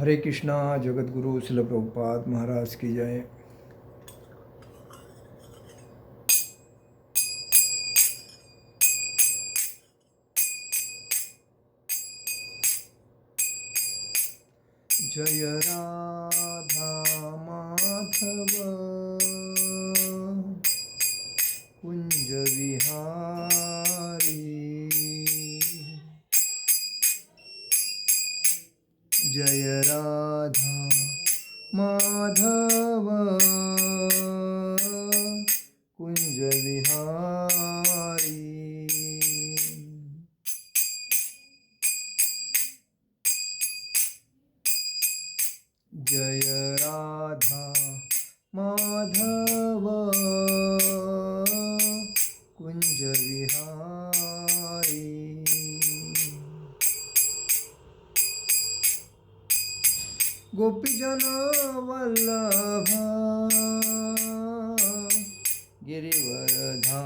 हरे कृष्णा। जगत गुरु श्रील प्रभुपाद महाराज की जय। जय राधा माधव कुंज विहारी, जय राधा माधव कुंज विहारी। जय राधा माधव कुंज विहारी। गोपीजन वल्लभ गिरिवरधारी,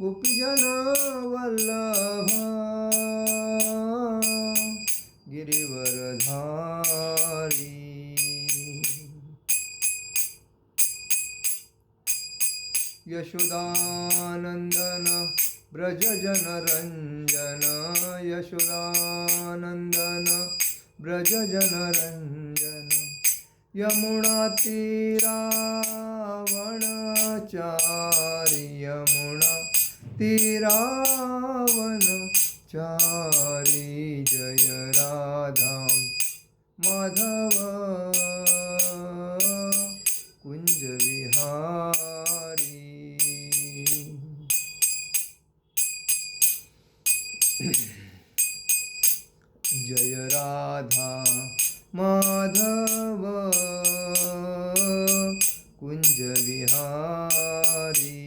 गोपीजन वल्लभ गिरिवरधारी। यशोदानंदन ब्रज जनरंजन, यशोदानंदन ब्रज जनरंजन। यमुना तीरावनचारि, यमुना तीरावनचारि। जय राधा माधव कुंज विहारी। जय राधा माधव कुंज विहारी।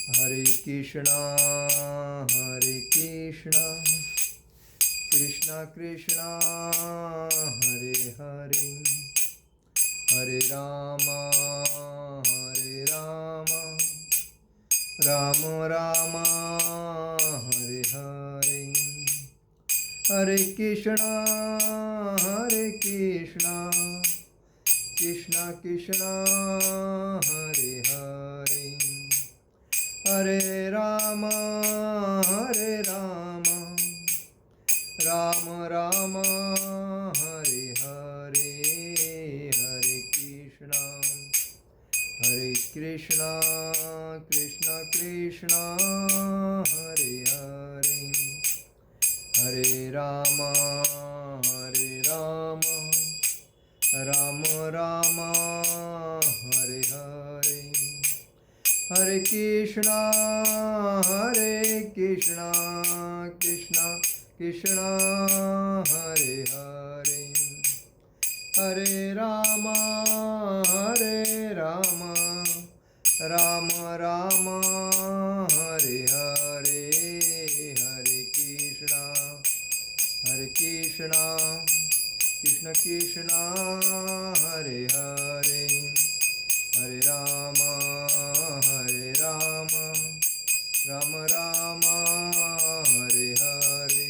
हरे कृष्णा कृष्णा कृष्णा हरे हरे, हरे राम राम राम हरे हरे। हरे कृष्णा कृष्णा कृष्णा हरे हरे, हरे राम राम राम हरे हरे। हरे कृष्णा कृष्णा कृष्णा हरे हरे, हरे राम राम राम हरे हरे। हरे कृष्णा कृष्णा कृष्णा हरे हरे, हरे राम राम राम हरे हरे। हरे कृष्णा कृष्ण कृष्ण हरे हरे, हरे राम राम राम हरे हरे।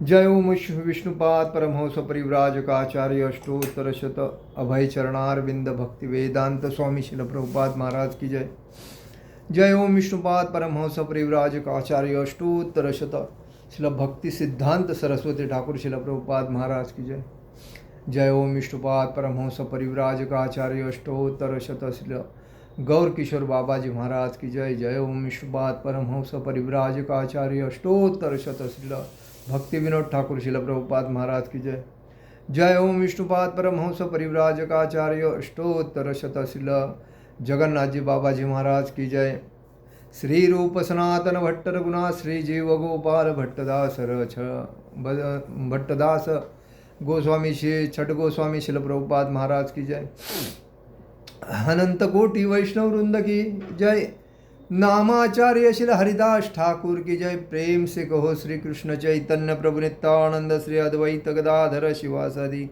जय ओम विष्णुपाद परमहंस परिव्राजकाचार्य अष्टोत्तर शत अभय चरणारविंद भक्ति वेदांत स्वामी श्रील प्रभुपाद महाराज की जय। जय ओम विष्णुपाद परमहंस परिव्राजकाचार्य अष्टोत्तर शत श्रील भक्ति सिद्धांत सरस्वती ठाकुर श्रील प्रभुपाद महाराज की जय। जय ओम विष्णुपाद परमहंस परिव्राजकाचार्य अष्टोत्तर शत श्रील गौर किशोर बाबा जी महाराज की जय। जय ओम विष्णुपाद परमहंस परिव्राजकाचार्य अष्टोत्तर शत श्रील भक्ति विनोद ठाकुर श्रील प्रभुपाद महाराज की जय। जय ओम विष्णुपाद परमहंस परिव्राजकाचार्य अष्टोत्तर शत श्रील जगन्नाथ जी बाबा जी महाराज की जय। श्री रूप सनातन भट्ट रघुनाथ श्री जीव गोपाल भट्टदास गोस्वामी श्री छठ गोस्वामी श्रील प्रभुपाद महाराज की जय। अनंत कोटि वैष्णव वृंद की जय। नामाचार्य श्री हरिदास ठाकुर की जय। प्रेम से कहो श्री कृष्ण चैतन्य प्रभु नित्यानंद श्री अद्वैत गदाधर शिवासादि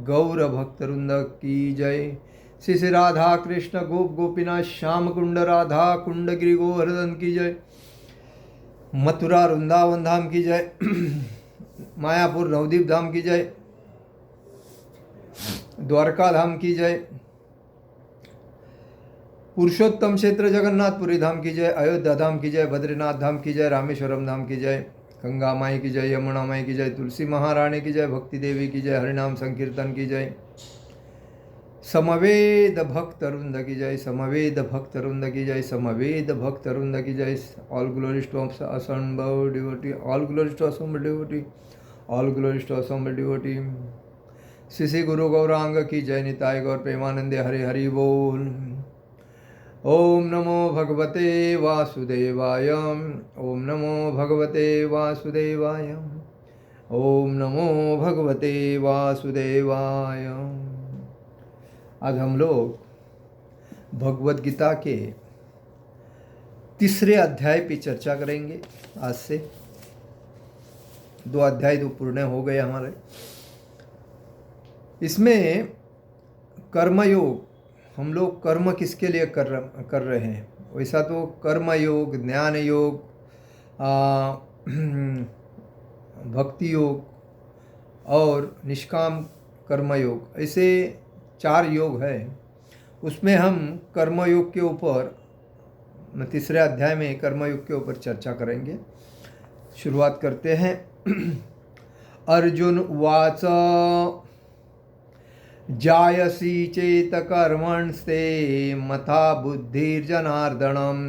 गौर भक्तवृंद की जय। श्री श्री राधा कृष्ण गोप गोपीनाथ श्याम कुंड राधा कुंड गिरि गोवर्धन की जय। मथुरा वृंदावन धाम की जय। मायापुर नवदीप धाम की जय। द्वारका धाम की जय। पुरुषोत्तम क्षेत्र जगन्नाथपुरी धाम की जय। अयोध्या धाम की जय। बद्रीनाथ धाम की जय। रामेश्वरम धाम की जय। गंगा माई की जय। यमुना माई की जय। तुलसी महारानी की जय। भक्ति देवी की जय। हरिनाम संकीर्तन की जय। समवेद भक्त वृंद की जय। समवेद भक्त वृंद की जय। समवेद भक्त वृंद की जय। All glories to assembled devotee, all glories to assembled devotee, all glories to assembled devotee। Shri Shri Guru Gauranga की जय। निताय गौर प्रेमानंदे हरे हरि बोल। ओम नमो भगवते वासुदेवाय। ओम नमो भगवते वासुदेवाय। ओम नमो भगवते वासुदेवाय। आज हम लोग भगवद गीता के तीसरे अध्याय पे चर्चा करेंगे। आज से 2 अध्याय तो पूर्ण हो गए हमारे। इसमें कर्मयोग, हम लोग कर्म किसके लिए कर रहे हैं, वैसा तो कर्म योग, ज्ञान योग, भक्ति योग और निष्काम कर्म योग, ऐसे 4 योग है। उसमें हम कर्मयोग के ऊपर तीसरे अध्याय में कर्मयोग के ऊपर चर्चा करेंगे। शुरुआत करते हैं। अर्जुन उवाच जायसी चेत कर्मणस्ते मथा बुद्धिर्जनार्दनम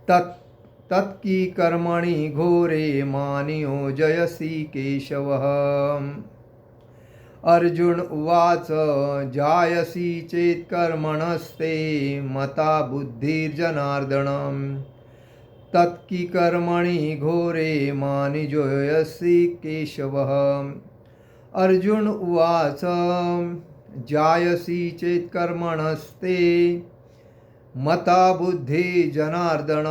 तत्की कर्मणि घोरे मानियो जयसी केशवः। अर्जुन उवाच जायसी चेत कर्मणस्ते मता बुद्धिर्जनार्दनम तत्की कर्मणि घोरे मानियो जयसी केशवः। अर्जुन उवाच जायसी चेत कर्मणस्ते मता बुद्धि जनार्दन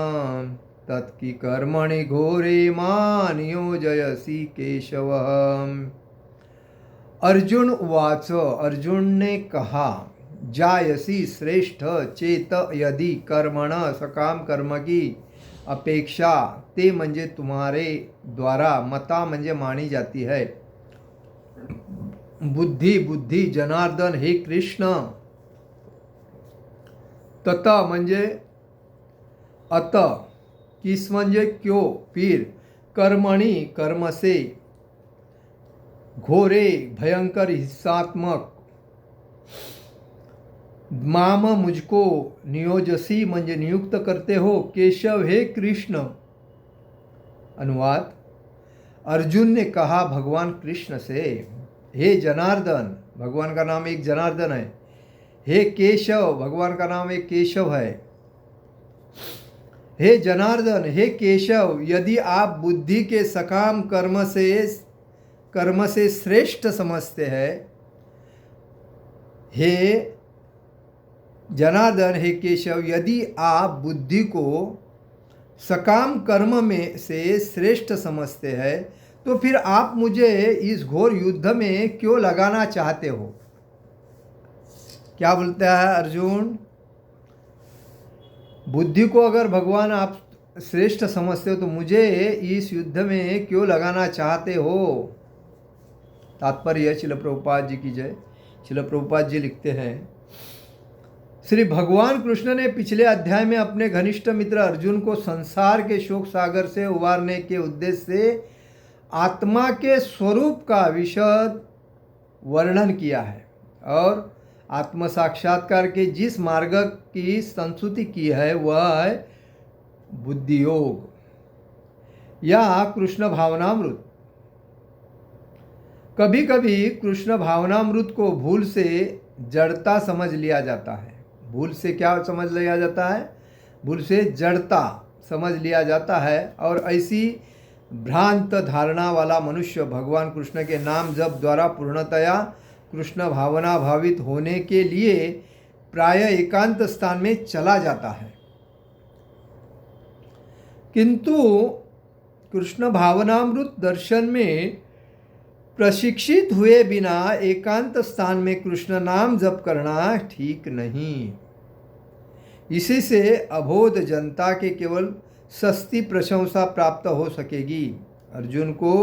तत्की कर्मणि घोरे मानियो जयसी केशव। अर्जुन उवाच, अर्जुन ने कहा, जायसी श्रेष्ठ चेत यदि कर्मण, सकाम कर्म की अपेक्षा, ते म्हणजे तुम्हारे द्वारा, मता म्हणजे मानी जाती है, बुद्धि बुद्धि जनार्दन हे कृष्ण, तत म्हणजे अत, किस म्हणजे क्यों, फिर कर्मणि कर्म से, घोरे भयंकर हिंसात्मक, माम मुझको नियोजसी म्हणजे नियुक्त करते हो, केशव हे कृष्ण। अनुवाद, अर्जुन ने कहा भगवान कृष्ण से, हे जनार्दन, भगवान का नाम एक जनार्दन है, हे केशव, भगवान का नाम एक केशव है, हे जनार्दन, हे केशव, यदि आप बुद्धि के सकाम कर्म से श्रेष्ठ समझते हैं, हे जनार्दन, हे केशव, यदि आप बुद्धि को सकाम कर्म में से श्रेष्ठ समझते हैं, तो फिर आप मुझे इस घोर युद्ध में क्यों लगाना चाहते हो। क्या बोलता है अर्जुन, बुद्धि को अगर भगवान आप श्रेष्ठ समझते हो तो मुझे इस युद्ध में क्यों लगाना चाहते हो। तात्पर्य शिल प्रभुपाद जी की जय। शिल प्रभुपाद जी लिखते हैं, श्री भगवान कृष्ण ने पिछले अध्याय में अपने घनिष्ठ मित्र अर्जुन को संसार के शोक सागर से उबारने के उद्देश्य से आत्मा के स्वरूप का विशद वर्णन किया है और आत्म साक्षात्कार के जिस मार्ग की संस्तुति की है वह है बुद्धि योग या कृष्ण भावनामृत। कभी कभी कृष्ण भावनामृत को भूल से जड़ता समझ लिया जाता है। भूल से क्या समझ लिया जाता है, भूल से जड़ता समझ लिया जाता है, और ऐसी भ्रांत धारणा वाला मनुष्य भगवान कृष्ण के नाम जप द्वारा पूर्णतया कृष्ण भावना भावित होने के लिए प्राय एकांत स्थान में चला जाता है। किंतु कृष्ण भावनामृत दर्शन में प्रशिक्षित हुए बिना एकांत स्थान में कृष्ण नाम जप करना ठीक नहीं। इसी से अबोध जनता के केवल सस्ती प्रशंसा प्राप्त हो सकेगी। अर्जुन को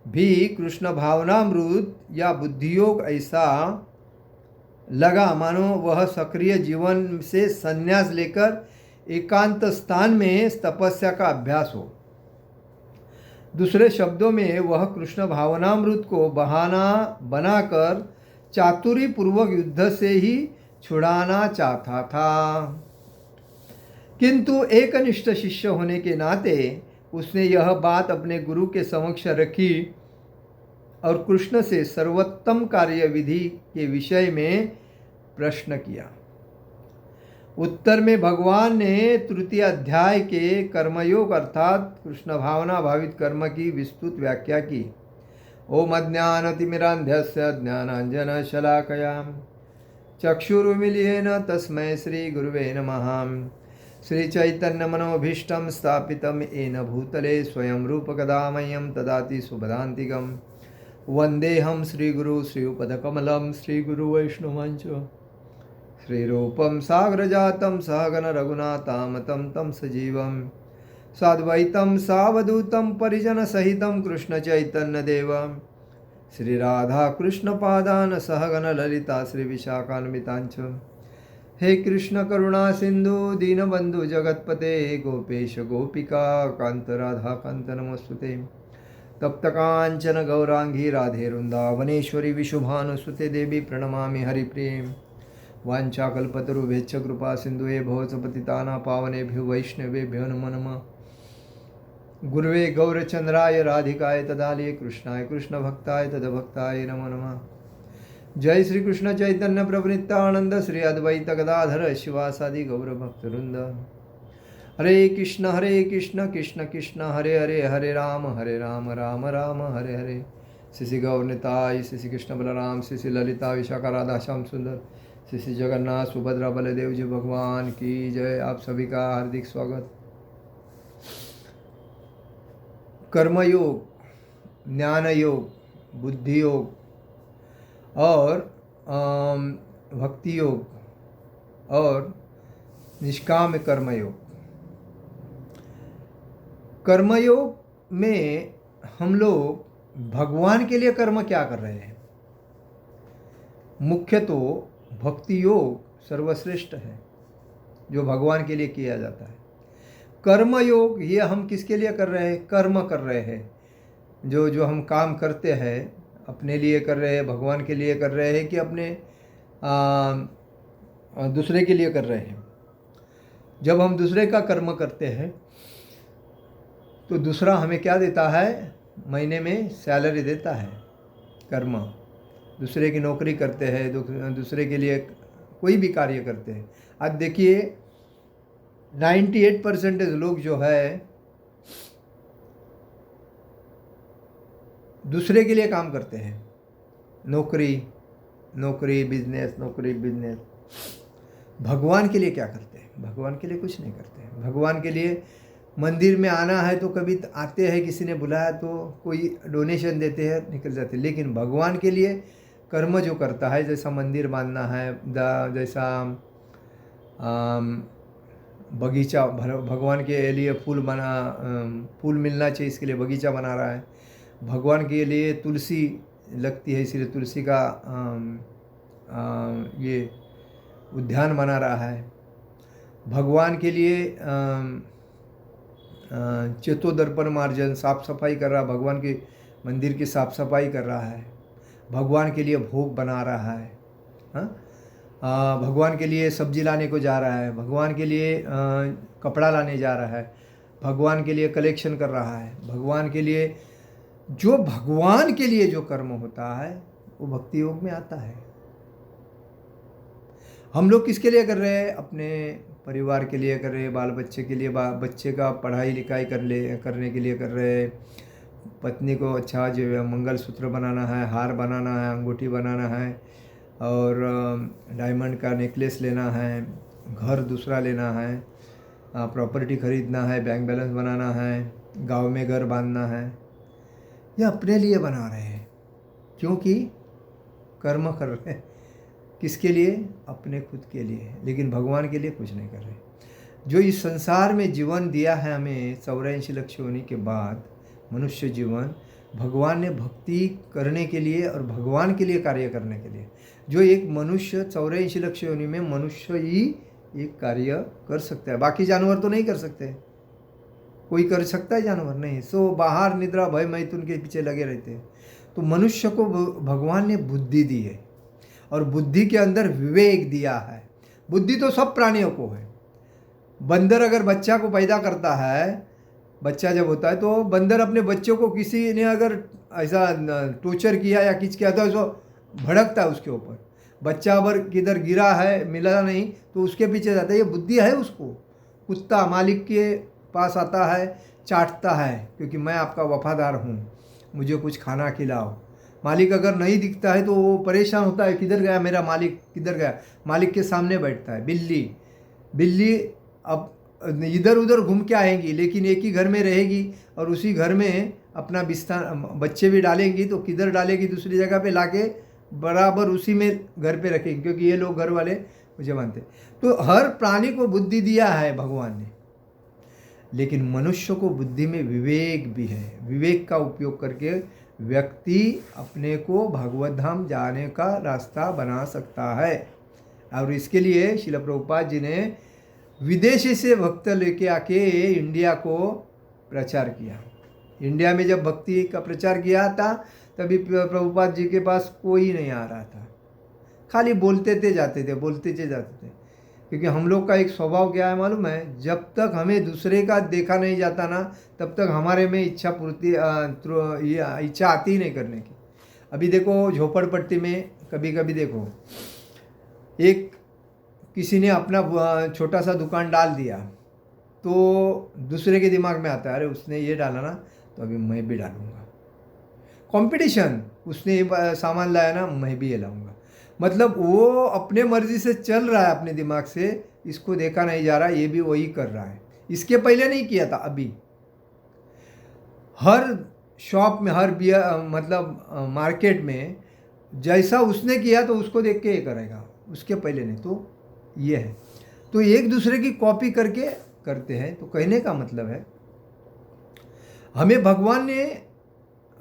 भी कृष्ण भावनामृत या बुद्धियोग ऐसा लगा मानो वह सक्रिय जीवन से संन्यास लेकर एकांत स्थान में तपस्या का अभ्यास हो। दूसरे शब्दों में वह कृष्ण भावनामृत को बहाना बनाकर चातुरी पूर्वक युद्ध से ही छुड़ाना चाहता था। किंतु एकनिष्ठ शिष्य होने के नाते उसने यह बात अपने गुरु के समक्ष रखी और कृष्ण से सर्वोत्तम कार्य विधि के विषय में प्रश्न किया। उत्तर में भगवान ने तृतीय अध्याय के कर्मयोग अर्थात कृष्ण भावना भावित कर्म की विस्तृत व्याख्या की। ओम अज्ञानतिमिरान्धस्य ज्ञानाञ्जनशलाकया चक्षुरुन्मीलितेन तस्मै श्री गुरुवे नमः। श्री चैतन्य मनोभीष्टं स्थापितं येन भूतले स्वयं रूपकदा मह्यं ददाति सुपदान्तिकं। वन्देऽहं श्रीगुरु श्रीयुपदकमलं श्रीगुरुवैष्णवञ्च श्रीरूपं साग्रजातं सहगण रघुनाथामतं तं सजीवं साद्वैतं सावधूतं परिजनसहितं कृष्णचैतन्यदेवं श्रीराधाकृष्णपादान् सहगण ललिता श्रीविशाखान्वितांच। हे कृष्ण करुणा सिंधु दीनबंधु जगत्पते गोपेश गोपिका कांत राधा कांत नमोस्तुते। तप्त कांचन गौरांगी राधे वृंदावनेश्वरी विशुभानुसुते देवी प्रणमामि हरिप्रिय। वाञ्छाकल्पतरुभ्यश्च कृपा सिन्धुवे भवत्पतितानां पावनेभ्यो वैष्णवेभ्यो नमो नमः। गुरुवे गौरचंद्राय राधिकाय तदालये कृष्णाय कृष्णभक्ताय तदभक्ताय नमो नमः। जय श्री कृष्ण चैतन्य प्रभु नित्यानंद श्री अद्वैत गदाधर शिवासादि गौरभक्तवृंद। हरे कृष्ण कृष्ण कृष्ण हरे हरे हरे राम राम राम हरे हरे। श्री गौरनिताय श्री कृष्ण बलराम श्री ललिता विशाखा राधा श्याम सुंदर श्री जगन्नाथ सुभद्रा बलदेव जी भगवान की जय। आप सभी का हार्दिक स्वागत। कर्मयोग, ज्ञान योग, बुद्धि योग और भक्ति योग और निष्काम कर्मयोग। कर्मयोग में हम लोग भगवान के लिए कर्म क्या कर रहे हैं? मुख्य तो भक्ति योग सर्वश्रेष्ठ है जो भगवान के लिए किया जाता है। कर्म योग ये हम किसके लिए कर रहे हैं? कर्म कर रहे हैं। जो हम काम करते हैं अपने लिए कर रहे हैं, भगवान के लिए कर रहे हैं कि अपने दूसरे के लिए कर रहे हैं। जब हम दूसरे का कर्म करते हैं तो दूसरा हमें क्या देता है? महीने में सैलरी देता है। कर्म, दूसरे की नौकरी करते हैं, दूसरे के लिए कोई भी कार्य करते हैं। आज देखिए 98% लोग जो है दूसरे के लिए काम करते हैं। नौकरी बिजनेस, नौकरी बिजनेस। भगवान के लिए क्या करते हैं? भगवान के लिए कुछ नहीं करते हैं। भगवान के लिए मंदिर में आना है तो कभी आते हैं, किसी ने बुलाया तो कोई डोनेशन देते हैं, निकल जाते हैं। लेकिन भगवान के लिए कर्म जो करता है, जैसा मंदिर बांधना है, जैसा बगीचा, भगवान के लिए फूल मिलना चाहिए इसके लिए बगीचा बना रहा है। भगवान के लिए तुलसी लगती है इसलिए तुलसी का ये उद्यान बना रहा है। भगवान के लिए चेतोदर्पण मार्जन साफ सफाई कर रहा, भगवान के मंदिर की साफ सफाई कर रहा है। भगवान के लिए भोग बना रहा है। भगवान के लिए सब्जी लाने को जा रहा है, भगवान के लिए कपड़ा लाने जा रहा है, भगवान के लिए कलेक्शन कर रहा है। भगवान के लिए जो कर्म होता है वो भक्ति योग में आता है। हम लोग किसके लिए कर रहे हैं? अपने परिवार के लिए कर रहे हैं, बाल बच्चे के लिए, बच्चे का पढ़ाई लिखाई करने के लिए कर रहे हैं। पत्नी को अच्छा जो मंगलसूत्र बनाना है, हार बनाना है, अंगूठी बनाना है और डायमंड का नेकलेस लेना है, घर दूसरा लेना है, प्रॉपर्टी खरीदना है, बैंक बैलेंस बनाना है, गांव में घर बांधना है, ये अपने लिए बना रहे हैं, क्योंकि कर्म कर रहे हैं। किसके लिए? अपने खुद के लिए, लेकिन भगवान के लिए कुछ नहीं कर रहे। जो इस संसार में जीवन दिया है हमें 84 लक्ष होने के बाद, मनुष्य जीवन, भगवान ने भक्ति करने के लिए और भगवान के लिए कार्य करने के लिए। जो एक मनुष्य 84 लक्ष योनि में मनुष्य ही एक कार्य कर सकता है, बाकी जानवर तो नहीं कर सकते। कोई कर सकता है जानवर? नहीं। सो बाहर निद्रा भय मैथुन के पीछे लगे रहते हैं। तो मनुष्य को भगवान ने बुद्धि दी है और बुद्धि के अंदर विवेक दिया है। बुद्धि तो सब प्राणियों को है। बंदर अगर बच्चा को पैदा करता है, बच्चा जब होता है तो बंदर अपने बच्चों को किसी ने अगर ऐसा टॉर्चर किया या किच किया तो ऐसा भड़कता है उसके ऊपर। बच्चा अगर किधर गिरा है, मिला नहीं, तो उसके पीछे जाता है। ये बुद्धि है उसको। कुत्ता मालिक के पास आता है, चाटता है, क्योंकि मैं आपका वफादार हूँ, मुझे कुछ खाना खिलाओ। मालिक अगर नहीं दिखता है तो वो परेशान होता है, किधर गया मेरा मालिक, किधर गया। मालिक के सामने बैठता है। बिल्ली अब इधर उधर घूम के आएंगी, लेकिन एक ही घर में रहेगी और उसी घर में अपना बिस्तर, बच्चे भी डालेंगी, तो किधर डालेगी? दूसरी जगह पे लाके बराबर उसी में घर पे रखेंगे, क्योंकि ये लोग घर वाले मुझे मानते। तो हर प्राणी को बुद्धि दिया है भगवान ने, लेकिन मनुष्य को बुद्धि में विवेक भी है। विवेक का उपयोग करके व्यक्ति अपने को भगवत धाम जाने का रास्ता बना सकता है। और इसके लिए श्रील प्रभुपाद जी ने विदेशी से भक्त लेके आके इंडिया को प्रचार किया। इंडिया में जब भक्ति का प्रचार किया था तभी प्रभुपाद जी के पास कोई नहीं आ रहा था, खाली बोलते थे जाते थे, बोलते थे जाते थे। क्योंकि हम लोग का एक स्वभाव क्या है मालूम है? जब तक हमें दूसरे का देखा नहीं जाता ना, तब तक हमारे में इच्छा आती ही नहीं करने की। अभी देखो झोपड़पट्टी में कभी कभी देखो, एक किसी ने अपना छोटा सा दुकान डाल दिया, तो दूसरे के दिमाग में आता है, अरे उसने ये डाला ना, तो अभी मैं भी डालूंगा। कंपटीशन, उसने ये सामान लाया ना, मैं भी ये लाऊंगा। मतलब वो अपने मर्जी से चल रहा है, अपने दिमाग से, इसको देखा नहीं जा रहा, ये भी वही कर रहा है। इसके पहले नहीं किया था। अभी हर शॉप में, हर मतलब मार्केट में जैसा उसने किया तो उसको देख के ये करेगा, उसके पहले नहीं। तो ये है, तो एक दूसरे की कॉपी करके करते हैं। तो कहने का मतलब है, हमें भगवान ने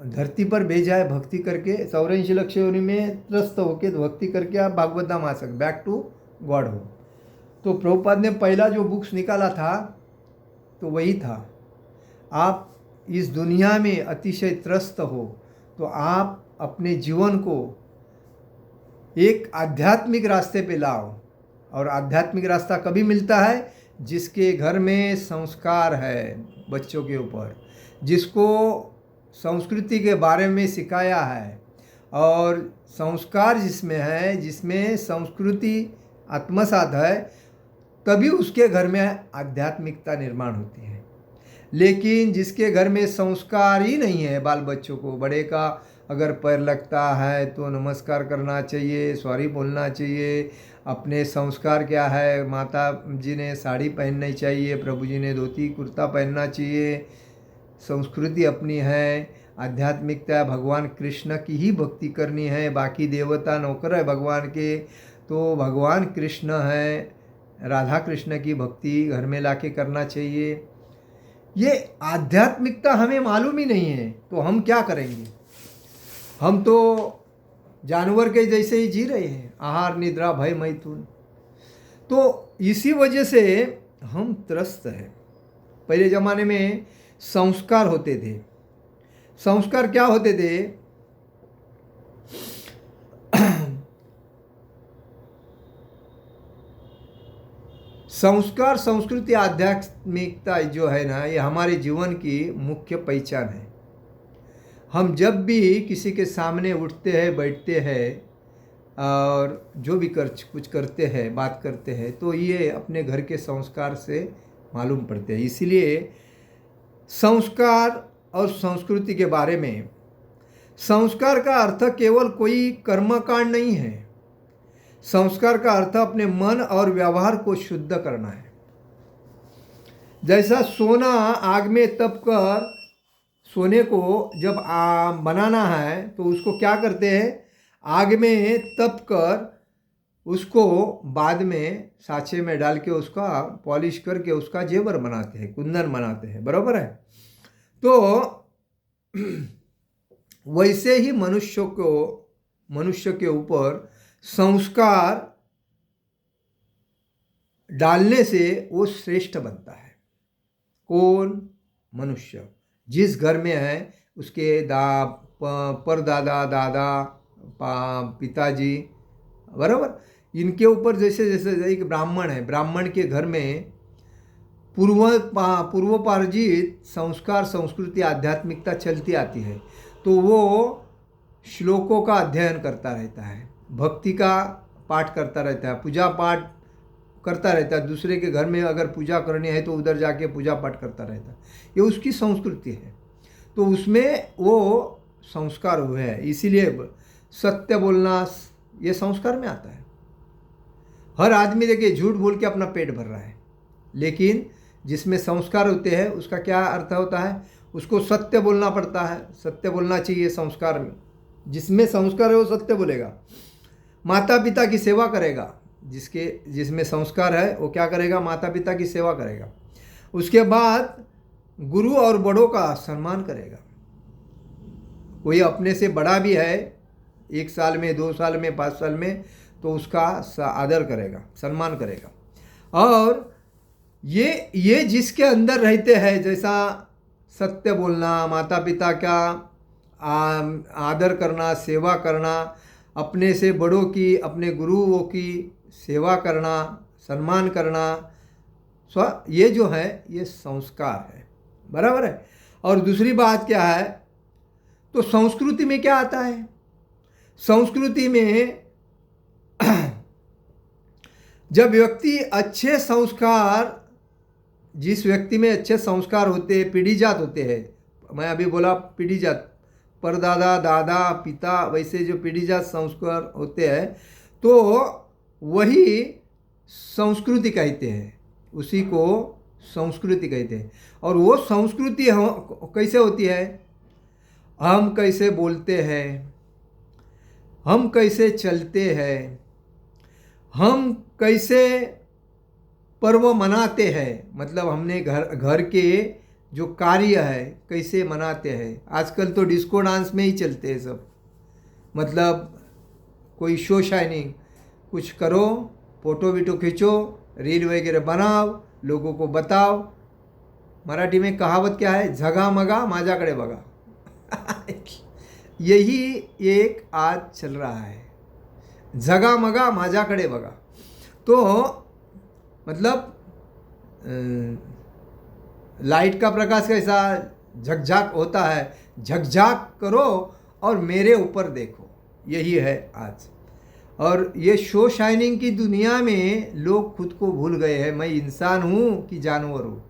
धरती पर भेजा है भक्ति करके। 84 लक्ष योनि में त्रस्त होके भक्ति करके आप भागवत धाम आ सकते, बैक टू गॉड हो। तो प्रभुपाद ने पहला जो बुक्स निकाला था तो वही था, आप इस दुनिया में अतिशय त्रस्त हो तो आप अपने जीवन को एक आध्यात्मिक रास्ते पे लाओ। और आध्यात्मिक रास्ता कभी मिलता है? जिसके घर में संस्कार है बच्चों के ऊपर, जिसको संस्कृति के बारे में सिखाया है, और संस्कार जिसमें है, जिसमें संस्कृति आत्मसात है, तभी उसके घर में आध्यात्मिकता निर्माण होती है। लेकिन जिसके घर में संस्कार ही नहीं है, बाल बच्चों को, बड़े का अगर पैर लगता है तो नमस्कार करना चाहिए, सॉरी बोलना चाहिए। अपने संस्कार क्या है? माता जी ने साड़ी पहननी चाहिए, प्रभु जी ने धोती कुर्ता पहनना चाहिए। संस्कृति अपनी है, आध्यात्मिकता भगवान कृष्ण की ही भक्ति करनी है। बाकी देवता नौकर है भगवान के, तो भगवान कृष्ण है, राधा कृष्ण की भक्ति घर में लाके करना चाहिए। ये आध्यात्मिकता हमें मालूम ही नहीं है, तो हम क्या करेंगे? हम तो जानवर के जैसे ही जी रहे हैं, आहार निद्रा भय मैथुन। तो इसी वजह से हम त्रस्त हैं। पहले ज़माने में संस्कार होते थे। संस्कार क्या होते थे? संस्कार, संस्कृति, आध्यात्मिकता जो है ना, ये हमारे जीवन की मुख्य पहचान है। हम जब भी किसी के सामने उठते हैं, बैठते हैं और जो भी कुछ करते हैं, बात करते हैं, तो ये अपने घर के संस्कार से मालूम पड़ते हैं। इसीलिए संस्कार और संस्कृति के बारे में, संस्कार का अर्थ केवल कोई कर्मकांड नहीं है। संस्कार का अर्थ अपने मन और व्यवहार को शुद्ध करना है। जैसा सोना आग में तप कर, सोने को जब बनाना है तो उसको क्या करते हैं, आग में तप कर उसको बाद में साँचे में डाल के उसका पॉलिश करके उसका जेवर बनाते हैं, कुंदन बनाते हैं, बराबर है। तो वैसे ही मनुष्य के ऊपर संस्कार डालने से वो श्रेष्ठ बनता है। कौन? मनुष्य। जिस घर में है उसके परदादा, दादा, पिताजी, बराबर, इनके ऊपर जैसे जैसे एक ब्राह्मण है, ब्राह्मण के घर में पूर्वपार्जित संस्कार, संस्कृति, आध्यात्मिकता चलती आती है, तो वो श्लोकों का अध्ययन करता रहता है, भक्ति का पाठ करता रहता है, पूजा पाठ करता रहता है। दूसरे के घर में अगर पूजा करनी है तो उधर जाके पूजा पाठ करता रहता है। ये उसकी संस्कृति है, तो उसमें वो संस्कार हुए हैं। इसीलिए सत्य बोलना ये संस्कार में आता है। हर आदमी देखिए झूठ बोल के अपना पेट भर रहा है, लेकिन जिसमें संस्कार होते हैं उसका क्या अर्थ होता है, उसको सत्य बोलना पड़ता है, सत्य बोलना चाहिए संस्कार में। जिसमें संस्कार है वो सत्य बोलेगा। माता पिता की सेवा करेगा, जिसमें संस्कार है वो क्या करेगा, माता पिता की सेवा करेगा। उसके बाद गुरु और बड़ों का सम्मान करेगा। कोई अपने से बड़ा भी है, 1 साल में, 2 साल में, 5 साल में, तो उसका आदर करेगा, सम्मान करेगा। और ये जिसके अंदर रहते हैं, जैसा सत्य बोलना, माता पिता का आदर करना, सेवा करना, अपने से बड़ों की, अपने गुरुओं की सेवा करना, सम्मान करना, ये जो है ये संस्कार है, बराबर है। और दूसरी बात क्या है, तो संस्कृति में क्या आता है, संस्कृति में जब व्यक्ति अच्छे संस्कार, जिस व्यक्ति में अच्छे संस्कार होते हैं, पीढ़ीजात होते हैं, मैं अभी बोला पीढ़ीजात, परदादा, दादा, पिता, वैसे जो पीढ़ीजात संस्कार होते हैं, तो वही संस्कृति कहते हैं, उसी को संस्कृति कहते हैं। और वो संस्कृति कैसे होती है, हम कैसे बोलते हैं, हम कैसे चलते हैं, हम कैसे पर्व मनाते हैं, मतलब हमने घर के जो कार्य है कैसे मनाते हैं। आजकल तो डिस्को डांस में ही चलते हैं सब, मतलब कोई शो शाइनिंग कुछ करो, फोटो वीटो खींचो, रील वगैरह बनाओ, लोगों को बताओ। मराठी में कहावत क्या है, झगा मगा माझ्याकडे बघा। यही एक आज चल रहा है, झगा मगा माझ्याकडे बघा। तो मतलब लाइट का प्रकाश कैसा झकझक होता है, झकझक करो और मेरे ऊपर देखो, यही है आज। और ये शो शाइनिंग की दुनिया में लोग खुद को भूल गए हैं, मैं इंसान हूँ कि जानवर हूँ।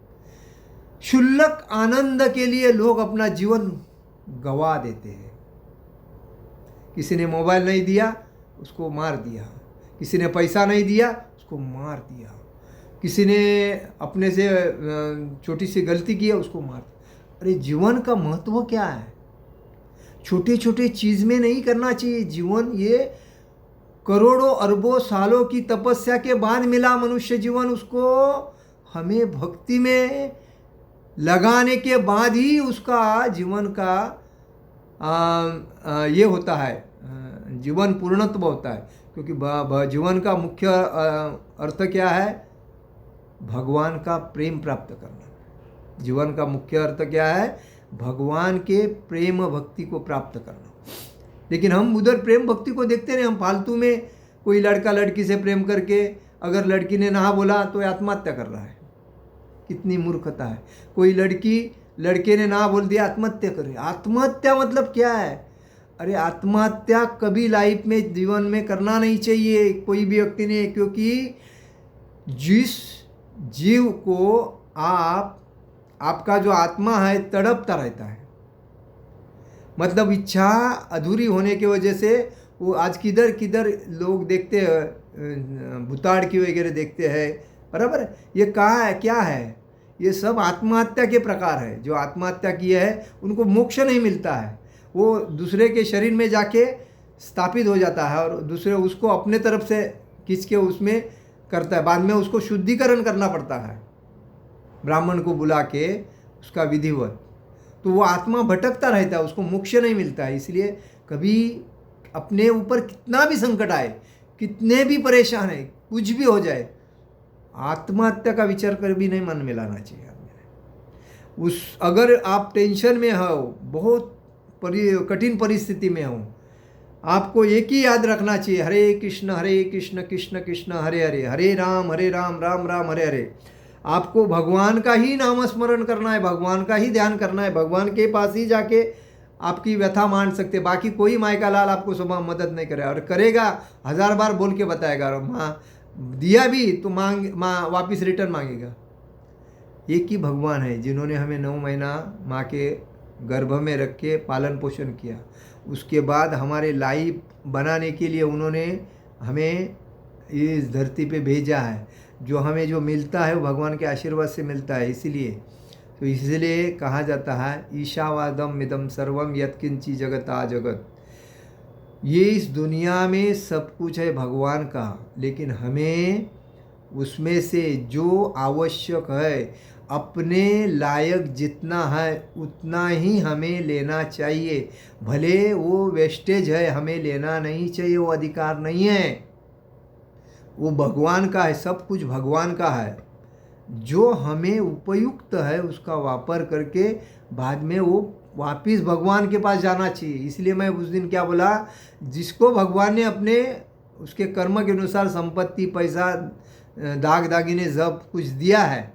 क्षुल्लक आनंद के लिए लोग अपना जीवन गंवा देते हैं। किसी ने मोबाइल नहीं दिया उसको मार दिया, किसी ने पैसा नहीं दिया उसको मार दिया, किसी ने अपने से छोटी सी गलती की उसको मार दिया। अरे जीवन का महत्व क्या है, छोटे छोटे चीज़ में नहीं करना चाहिए जीवन। ये करोड़ों अरबों सालों की तपस्या के बाद मिला मनुष्य जीवन, उसको हमें भक्ति में लगाने के बाद ही उसका जीवन का ये होता है, जीवन पूर्णत्व होता है। क्योंकि जीवन का मुख्य अर्थ क्या है, भगवान का प्रेम प्राप्त करना। जीवन का मुख्य अर्थ क्या है, भगवान के प्रेम भक्ति को प्राप्त करना। लेकिन हम उधर प्रेम भक्ति को देखते नहीं, हम फालतू में कोई लड़का लड़की से प्रेम करके अगर लड़की ने ना बोला तो आत्महत्या कर रहा है। कितनी मूर्खता है। कोई लड़की लड़के ने ना बोल दिया आत्महत्या करे। आत्महत्या मतलब क्या है, अरे आत्महत्या कभी लाइफ में जीवन में करना नहीं चाहिए कोई भी व्यक्ति ने, क्योंकि जिस जीव को आपका जो आत्मा है तड़पता रहता है, मतलब इच्छा अधूरी होने की वजह से वो आज किधर किधर लोग देखते हैं, भूताड़ की वगैरह देखते हैं, बराबर है। ये कहाँ है, क्या है, ये सब आत्महत्या के प्रकार है। जो आत्महत्या किए है उनको मोक्ष नहीं मिलता है, वो दूसरे के शरीर में जाके स्थापित हो जाता है और दूसरे उसको अपने तरफ से खींच के उसमें करता है। बाद में उसको शुद्धिकरण करना पड़ता है ब्राह्मण को बुला के उसका विधिवत। तो वो आत्मा भटकता रहता है, उसको मोक्ष नहीं मिलता है। इसलिए कभी अपने ऊपर कितना भी संकट आए, कितने भी परेशान है, कुछ भी हो जाए, आत्महत्या का विचार कर भी नहीं मन में लाना चाहिए। अगर आप टेंशन में हो, बहुत कठिन परिस्थिति में हो, आपको एक ही याद रखना चाहिए, हरे कृष्ण कृष्ण कृष्ण हरे हरे, हरे राम राम राम हरे हरे। आपको भगवान का ही नाम स्मरण करना है, भगवान का ही ध्यान करना है, भगवान के पास ही जाके आपकी व्यथा मान सकते। बाकी कोई माई का लाल आपको सुबह मदद नहीं करेगा, और करेगा 1000 बार बोल के बताएगा, और माँ दिया भी तो माँ वापस रिटर्न मांगेगा। एक ही भगवान है जिन्होंने हमें 9 महीना माँ के गर्भ में रख के पालन पोषण किया। उसके बाद हमारे लाइफ बनाने के लिए उन्होंने हमें इस धरती पे भेजा है। जो हमें जो मिलता है वो भगवान के आशीर्वाद से मिलता है। इसलिए कहा जाता है ईशावादम मिदम सर्वम यत्किंची जगता जगत। ये इस दुनिया में सब कुछ है भगवान का, लेकिन हमें उसमें से जो आवश्यक है, अपने लायक जितना है उतना ही हमें लेना चाहिए। भले वो वेस्टेज है, हमें लेना नहीं चाहिए, वो अधिकार नहीं है, वो भगवान का है, सब कुछ भगवान का है। जो हमें उपयुक्त है उसका वापर करके बाद में वो वापिस भगवान के पास जाना चाहिए। इसलिए मैं उस दिन क्या बोला, जिसको भगवान ने अपने उसके कर्म के अनुसार संपत्ति, पैसा, दाग दागिने सब कुछ दिया है,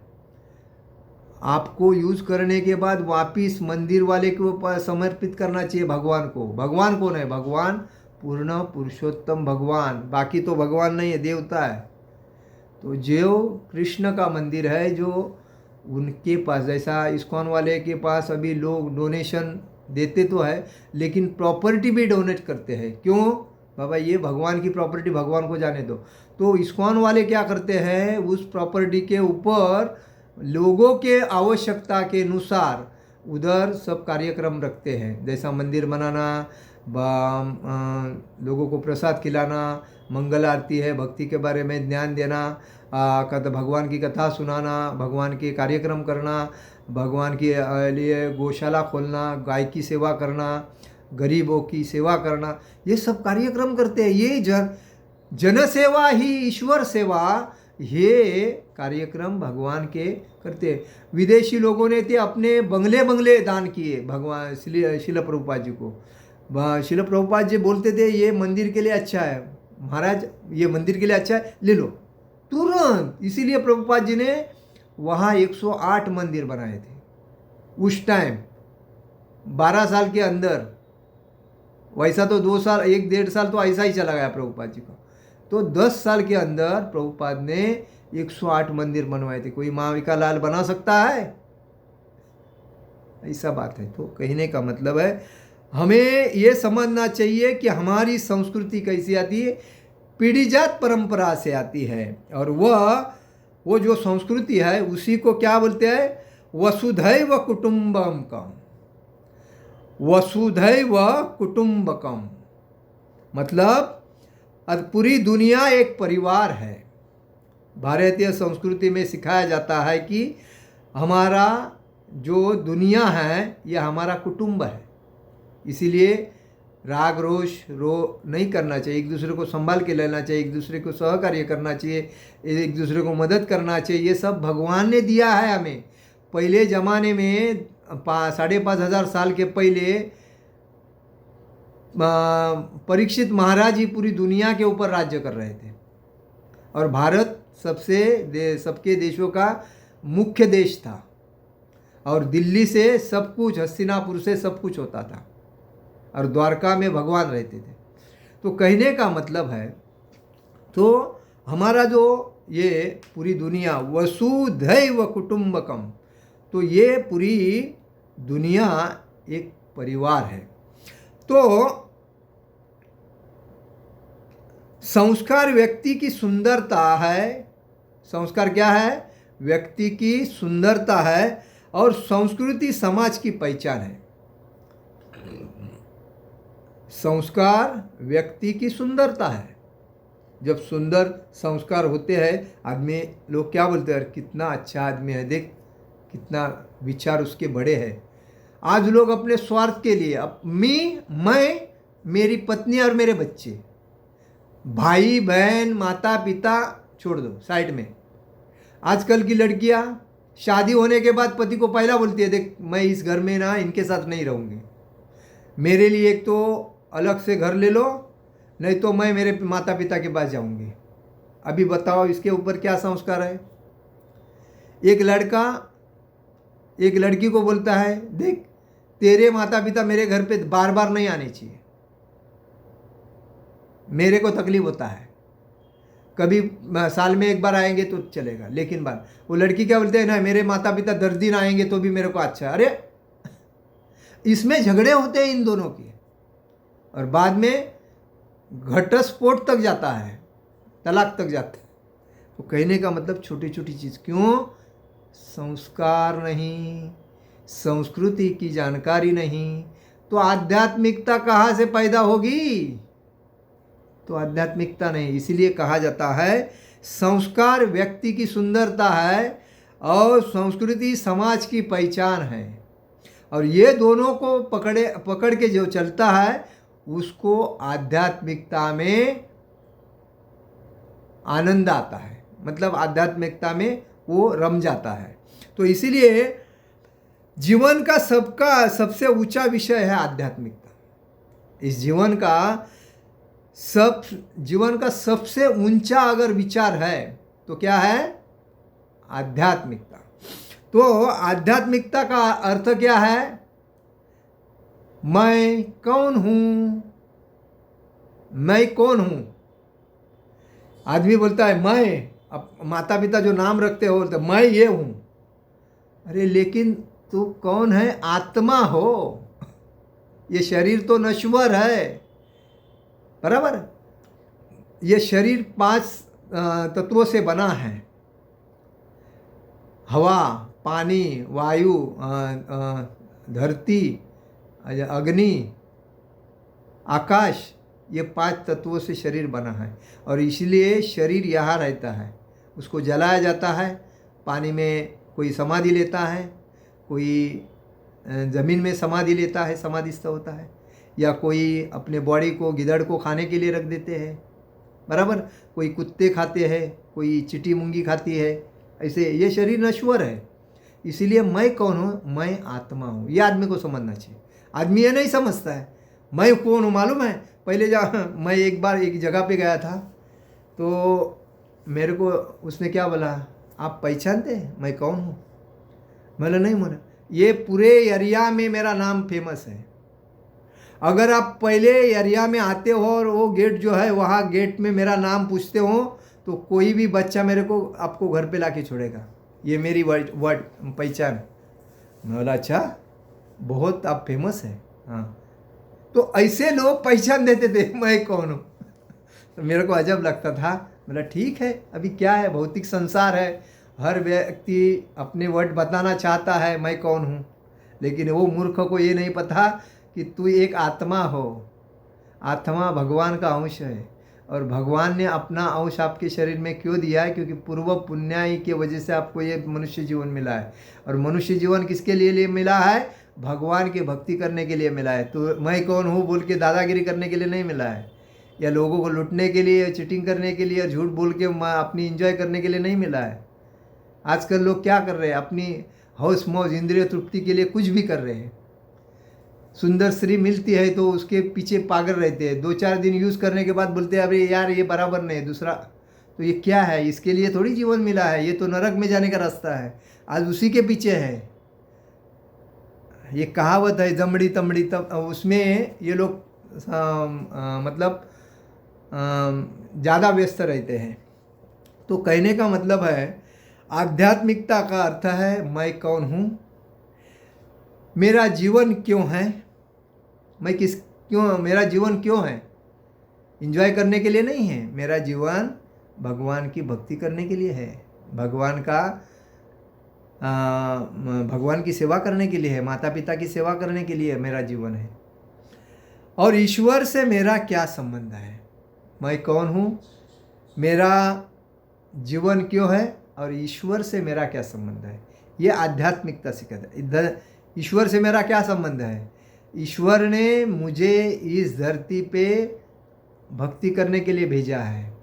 आपको यूज करने के बाद वापिस मंदिर वाले को समर्पित करना चाहिए भगवान को। भगवान कौन है? भगवान पूर्ण पुरुषोत्तम भगवान, बाकी तो भगवान नहीं है, देवता है। तो जो कृष्ण का मंदिर है, जो उनके पास, जैसा इस्कॉन वाले के पास अभी लोग डोनेशन देते तो है, लेकिन प्रॉपर्टी भी डोनेट करते हैं। क्यों? बाबा ये भगवान की प्रॉपर्टी, भगवान को जाने दो। तो इस्कॉन वाले क्या करते हैं, उस प्रॉपर्टी के ऊपर लोगों के आवश्यकता के अनुसार उधर सब कार्यक्रम रखते हैं, जैसा मंदिर बनाना, लोगों को प्रसाद खिलाना, मंगल आरती है, भक्ति के बारे में ज्ञान देना, भगवान की कथा सुनाना, भगवान के कार्यक्रम करना, भगवान के लिए गौशाला खोलना, गाय की सेवा करना, गरीबों की सेवा करना, ये सब कार्यक्रम करते हैं। ये जन सेवा ही ईश्वर सेवा, ये कार्यक्रम भगवान के करते हैं। विदेशी लोगों ने अपने बंगले दान किए भगवान शिल प्रभुपाद जी को। शिल प्रभुपाद जी बोलते थे ये मंदिर के लिए अच्छा है, महाराज ये मंदिर के लिए अच्छा है, ले लो तुरंत। इसीलिए प्रभुपाद जी ने वहाँ 108 मंदिर बनाए थे उस टाइम, 12 साल के अंदर। वैसा तो 2 साल, 1-1.5 साल तो ऐसा ही चला गया प्रभुपाद जी का। तो 10 साल के अंदर प्रभुपाद ने 108 मंदिर बनवाए थे। कोई माविका लाल बना सकता है? ऐसा बात है। तो कहने का मतलब है, हमें ये समझना चाहिए कि हमारी संस्कृति कैसी आती है, पीढ़ीजात परंपरा से आती है। और वो जो संस्कृति है उसी को क्या बोलते हैं, वसुधैव कुटुंबकम। वसुधैव कुटुंबकम मतलब पूरी दुनिया एक परिवार है। भारतीय संस्कृति में सिखाया जाता है कि हमारा जो दुनिया है यह हमारा कुटुंब है। इसीलिए राग रोष नहीं करना चाहिए, एक दूसरे को संभाल के लेना चाहिए, एक दूसरे को सहकार्य करना चाहिए, एक दूसरे को मदद करना चाहिए। ये सब भगवान ने दिया है हमें। पहले ज़माने में 5,500 साल के पहले परीक्षित महाराज ही पूरी दुनिया के ऊपर राज्य कर रहे थे, और भारत सबके देशों का मुख्य देश था, और दिल्ली से सब कुछ, हस्तिनापुर से सब कुछ होता था, और द्वारका में भगवान रहते थे। तो कहने का मतलब है, तो हमारा जो ये पूरी दुनिया वसुधैव कुटुंबकम, तो ये पूरी दुनिया एक परिवार है। तो संस्कार व्यक्ति की सुंदरता है। संस्कार क्या है? व्यक्ति की सुंदरता है और संस्कृति समाज की पहचान है। संस्कार व्यक्ति की सुंदरता है। जब सुंदर संस्कार होते हैं, आदमी, लोग क्या बोलते हैं, कितना अच्छा आदमी है, देख कितना विचार उसके बड़े हैं। आज लोग अपने स्वार्थ के लिए मैं, मेरी पत्नी और मेरे बच्चे, भाई बहन माता पिता छोड़ दो साइड में। आजकल की लड़कियां शादी होने के बाद पति को पहला बोलती है, देख मैं इस घर में ना इनके साथ नहीं रहूँगी, मेरे लिए एक तो अलग से घर ले लो, नहीं तो मैं मेरे माता पिता के पास जाऊँगी। अभी बताओ इसके ऊपर क्या संस्कार है। एक लड़का एक लड़की को बोलता है, देख तेरे माता पिता मेरे घर पे बार बार नहीं आने चाहिए, मेरे को तकलीफ होता है, कभी साल में एक बार आएंगे तो चलेगा, लेकिन बार। वो लड़की क्या बोलते हैं, ना मेरे माता पिता 10 दिन आएंगे तो भी मेरे को अच्छा है। अरे इसमें झगड़े होते हैं इन दोनों के, और बाद में घटस्फोट तक जाता है, तलाक तक जाता है। तो कहने का मतलब छोटी छोटी चीज़ क्यों, संस्कार नहीं, संस्कृति की जानकारी नहीं, तो आध्यात्मिकता कहाँ से पैदा होगी, तो आध्यात्मिकता नहीं। इसीलिए कहा जाता है संस्कार व्यक्ति की सुंदरता है और संस्कृति समाज की पहचान है, और ये दोनों को पकड़ के जो चलता है उसको आध्यात्मिकता में आनंद आता है, मतलब आध्यात्मिकता में वो रम जाता है। तो इसीलिए जीवन का सबसे ऊंचा विषय है आध्यात्मिकता। इस जीवन का सबसे ऊंचा अगर विचार है तो क्या है, आध्यात्मिकता। तो आध्यात्मिकता का अर्थ क्या है, मैं कौन हूँ, मैं कौन हूँ। आदमी बोलता है मैं, अब माता पिता जो नाम रखते हो तो मैं ये हूँ। अरे लेकिन तू कौन है, आत्मा हो, ये शरीर तो नश्वर है, बराबर। ये शरीर 5 तत्वों से बना है, हवा, पानी, वायु, धरती, अग्नि, आकाश, ये 5 तत्वों से शरीर बना है। और इसलिए शरीर यहाँ रहता है, उसको जलाया जाता है, पानी में कोई समाधि लेता है, कोई ज़मीन में समाधि लेता है, समाधिस्थ होता है, या कोई अपने बॉडी को, गिदड़ को खाने के लिए रख देते हैं, बराबर। कोई कुत्ते खाते हैं, कोई चींटी मूंगी खाती है, ऐसे ये शरीर नश्वर है। इसीलिए मैं कौन हूँ, मैं आत्मा हूँ, ये आदमी को समझना चाहिए। आदमी ये नहीं समझता है मैं कौन हूँ। मालूम है, पहले मैं एक बार एक जगह पे गया था, तो मेरे को उसने क्या बोला, आप पहचानते हैं मैं कौन हूँ। मैंने नहीं बोला, ये पूरे एरिया में मेरा नाम फेमस है। अगर आप पहले एरिया में आते हो और वो गेट जो है वहाँ गेट में मेरा नाम पूछते हो, तो कोई भी बच्चा मेरे को आपको घर पे लाके छोड़ेगा, ये मेरी वर्ड पहचान। मैं बोला अच्छा, बहुत आप फेमस है। हाँ, तो ऐसे लोग पहचान देते थे मैं कौन हूँ। तो मेरे को अजब लगता था। बोला ठीक है, अभी क्या है, भौतिक संसार है, हर व्यक्ति अपने वर्ड बताना चाहता है मैं कौन हूँ, लेकिन वो मूर्ख को ये नहीं पता कि तू एक आत्मा हो। आत्मा भगवान का अंश है, और भगवान ने अपना अंश आपके शरीर में क्यों दिया है, क्योंकि पूर्व पुण्याई की वजह से आपको ये मनुष्य जीवन मिला है। और मनुष्य जीवन किसके लिए मिला है, भगवान की भक्ति करने के लिए मिला है। तो मैं कौन हूँ बोल के दादागिरी करने के लिए नहीं मिला है, या लोगों को लूटने के लिए, चीटिंग करने के लिए, झूठ बोल के अपनी इंजॉय करने के लिए नहीं मिला है। आजकल लोग क्या कर रहे हैं, अपनी हौस मौज इंद्रिय तृप्ति के लिए कुछ भी कर रहे हैं। सुंदर स्त्री मिलती है तो उसके पीछे पागल रहते हैं, 2-4 दिन यूज़ करने के बाद बोलते हैं अरे यार ये बराबर नहीं, दूसरा। तो ये क्या है, इसके लिए थोड़ी जीवन मिला है, ये तो नरक में जाने का रास्ता है, आज उसी के पीछे है। ये कहावत है जमड़ी तमड़ी, तब उसमें ये लोग मतलब ज़्यादा व्यस्त रहते हैं। तो कहने का मतलब है आध्यात्मिकता का अर्थ है मैं कौन हूँ, मेरा जीवन क्यों है, मेरा जीवन क्यों है, एंजॉय करने के लिए नहीं है। मेरा जीवन भगवान की भक्ति करने के लिए है, भगवान का भगवान की सेवा करने के लिए है, माता पिता की सेवा करने के लिए मेरा जीवन है। और ईश्वर से मेरा क्या संबंध है, मैं कौन हूँ, मेरा जीवन क्यों है और ईश्वर से मेरा क्या संबंध है, ये आध्यात्मिकता सिखाता है। ईश्वर से मेरा क्या संबंध है, ईश्वर ने मुझे इस धरती पे भक्ति करने के लिए भेजा है।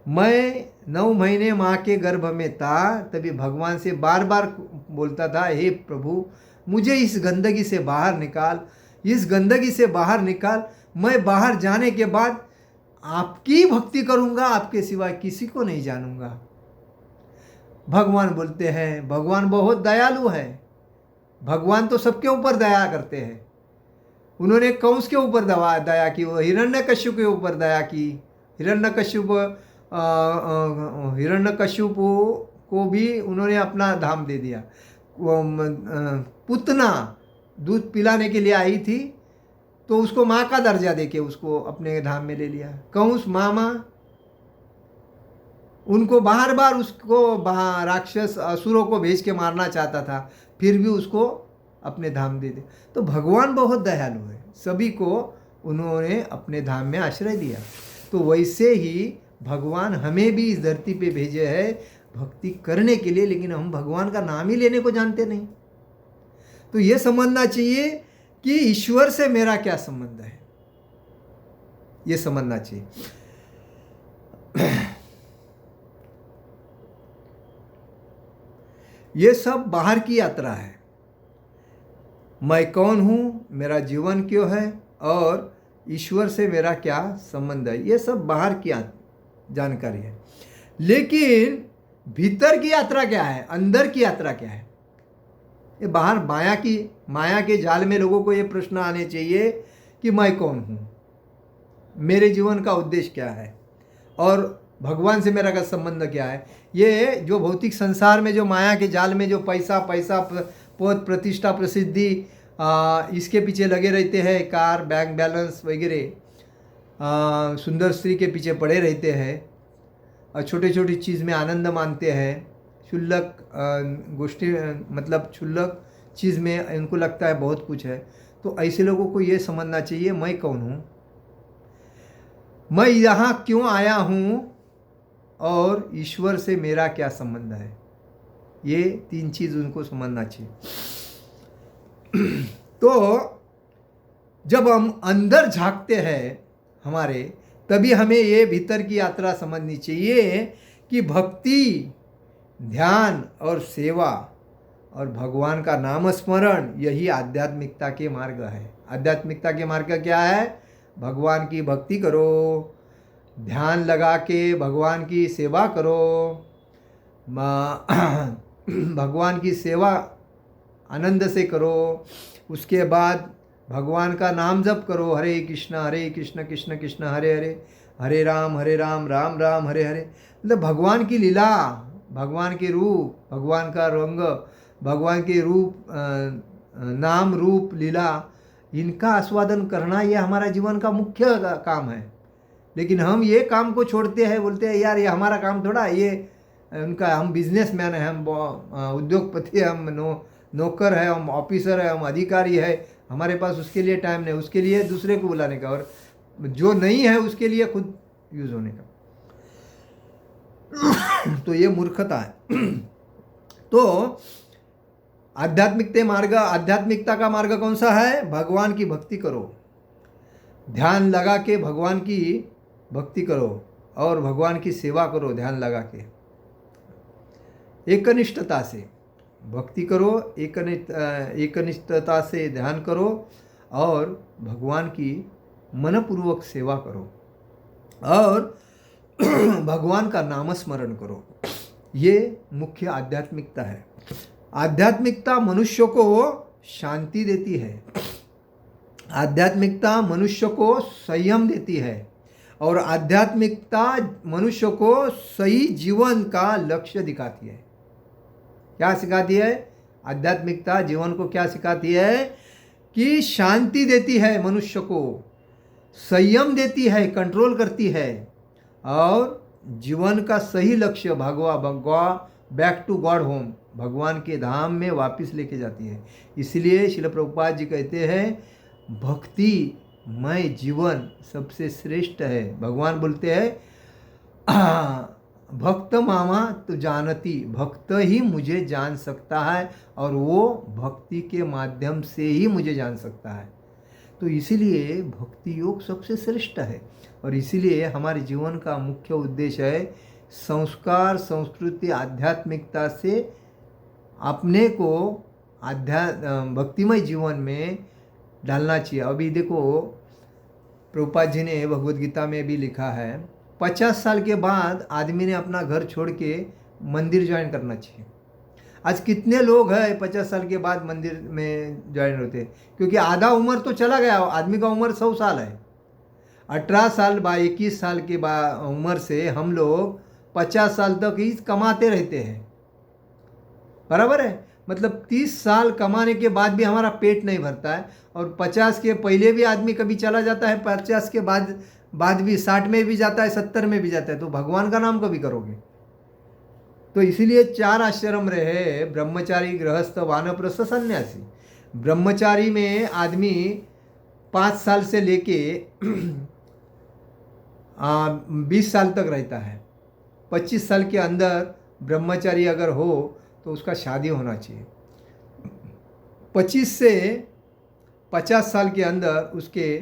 मैं 9 महीने माँ के गर्भ में था, तभी भगवान से बार बार बोलता था, हे प्रभु मुझे इस गंदगी से बाहर निकाल, इस गंदगी से बाहर निकाल। मैं बाहर जाने के बाद आपकी भक्ति करूँगा, आपके सिवाय किसी को नहीं जानूँगा। भगवान बोलते हैं, भगवान बहुत दयालु है, भगवान तो सबके ऊपर दया करते हैं। उन्होंने कंस के ऊपर दया की, वो हिरण्यकश्यप के ऊपर दया की। हिरण्यकश्यप को भी उन्होंने अपना धाम दे दिया। पुतना दूध पिलाने के लिए आई थी तो उसको माँ का दर्जा देके उसको अपने धाम में ले लिया। कंस मामा उनको बार बार उसको राक्षस असुरों को भेज के मारना चाहता था, फिर भी उसको अपने धाम दे दे। तो भगवान बहुत दयालु है, सभी को उन्होंने अपने धाम में आश्रय दिया। तो वैसे ही भगवान हमें भी इस धरती पे भेजे है भक्ति करने के लिए, लेकिन हम भगवान का नाम ही लेने को जानते नहीं। तो ये समझना चाहिए कि ईश्वर से मेरा क्या संबंध है, ये समझना चाहिए। ये सब बाहर की यात्रा है। मैं कौन हूँ, मेरा जीवन क्यों है और ईश्वर से मेरा क्या संबंध है, ये सब बाहर की जानकारी है। लेकिन भीतर की यात्रा क्या है, अंदर की यात्रा क्या है, ये बाहर माया के जाल में लोगों को ये प्रश्न आने चाहिए कि मैं कौन हूँ, मेरे जीवन का उद्देश्य क्या है और भगवान से मेरा का संबंध क्या है। ये जो भौतिक संसार में, जो माया के जाल में जो पैसा पद प्रतिष्ठा प्रसिद्धि इसके पीछे लगे रहते हैं, कार बैंक बैलेंस वगैरह, सुंदर स्त्री के पीछे पड़े रहते हैं और छोटी छोटी चीज़ में आनंद मानते हैं, क्षुल्लक गोष्ठी मतलब क्षुल्लक चीज़ में इनको लगता है बहुत कुछ है। तो ऐसे लोगों को ये समझना चाहिए मैं कौन हूँ, मैं यहाँ क्यों आया हूँ और ईश्वर से मेरा क्या संबंध है। ये 3 चीज़ उनको समझना चाहिए। तो जब हम अंदर झांकते हैं हमारे, तभी हमें ये भीतर की यात्रा समझनी चाहिए कि भक्ति, ध्यान और सेवा और भगवान का नाम स्मरण, यही आध्यात्मिकता के मार्ग है। आध्यात्मिकता के मार्ग क्या है, भगवान की भक्ति करो, ध्यान लगा के भगवान की सेवा करो, भगवान की सेवा आनंद से करो, उसके बाद भगवान का नाम जप करो, हरे कृष्ण कृष्ण कृष्ण हरे हरे, हरे राम राम राम हरे हरे। मतलब भगवान की लीला, भगवान के रूप, भगवान का रंग, भगवान के रूप, नाम रूप लीला, इनका आस्वादन करना ये हमारा जीवन का मुख्य काम है। लेकिन हम ये काम को छोड़ते हैं, बोलते हैं यार ये हमारा काम थोड़ा, ये उनका, हम बिजनेसमैन है, हम उद्योगपति है, हम नौकर है, हम ऑफिसर है, हम अधिकारी है, हमारे पास उसके लिए टाइम नहीं, उसके लिए दूसरे को बुलाने का, और जो नहीं है उसके लिए खुद यूज होने का। तो ये मूर्खता है। तो आध्यात्मिकता का मार्ग कौन सा है, भगवान की भक्ति करो, ध्यान लगा के भगवान की भक्ति करो और भगवान की सेवा करो, ध्यान लगा के एकनिष्ठता से भक्ति करो, एकनिष्ठता से ध्यान करो और भगवान की मनपूर्वक सेवा करो और भगवान का नाम स्मरण करो। ये मुख्य आध्यात्मिकता है। आध्यात्मिकता मनुष्य को शांति देती है, आध्यात्मिकता मनुष्य को संयम देती है और आध्यात्मिकता मनुष्य को सही जीवन का लक्ष्य दिखाती है। क्या सिखाती है आध्यात्मिकता? जीवन को क्या सिखाती है कि शांति देती है मनुष्य को, संयम देती है, कंट्रोल करती है और जीवन का सही लक्ष्य बैक टू गॉड होम, भगवान के धाम में वापस लेके जाती है। इसलिए श्रील प्रभुपाद जी कहते हैं भक्तिमय जीवन सबसे श्रेष्ठ है। भगवान बोलते हैं भक्त मामा तो जानती, भक्त ही मुझे जान सकता है और वो भक्ति के माध्यम से ही मुझे जान सकता है। तो इसीलिए भक्ति योग सबसे श्रेष्ठ है। और इसीलिए हमारे जीवन का मुख्य उद्देश्य है संस्कार, संस्कृति, आध्यात्मिकता से अपने को भक्तिमय जीवन में डालना चाहिए। अभी देखो प्रभुपाद जी ने भगवद गीता में भी लिखा है 50 साल के बाद आदमी ने अपना घर छोड़ के मंदिर ज्वाइन करना चाहिए। आज कितने लोग हैं 50 साल के बाद मंदिर में ज्वाइन होते हैं? क्योंकि आधा उम्र तो चला गया, आदमी का उम्र 100 साल है। 18 साल 21 साल के उम्र से हम लोग 50 साल तक ही कमाते रहते हैं, बराबर है। मतलब 30 साल कमाने के बाद भी हमारा पेट नहीं भरता है। और 50 के पहले भी आदमी कभी चला जाता है, 50 के बाद भी 60 में भी जाता है, 70 में भी जाता है। तो भगवान का नाम कभी करोगे? तो इसीलिए 4 आश्रम रहे, ब्रह्मचारी, गृहस्थ, वानप्रस्थ, सन्यासी। ब्रह्मचारी में आदमी 5 साल से लेके 20 साल तक रहता है। 25 साल के अंदर ब्रह्मचारी अगर हो तो उसका शादी होना चाहिए। 25 से 50 साल के अंदर उसके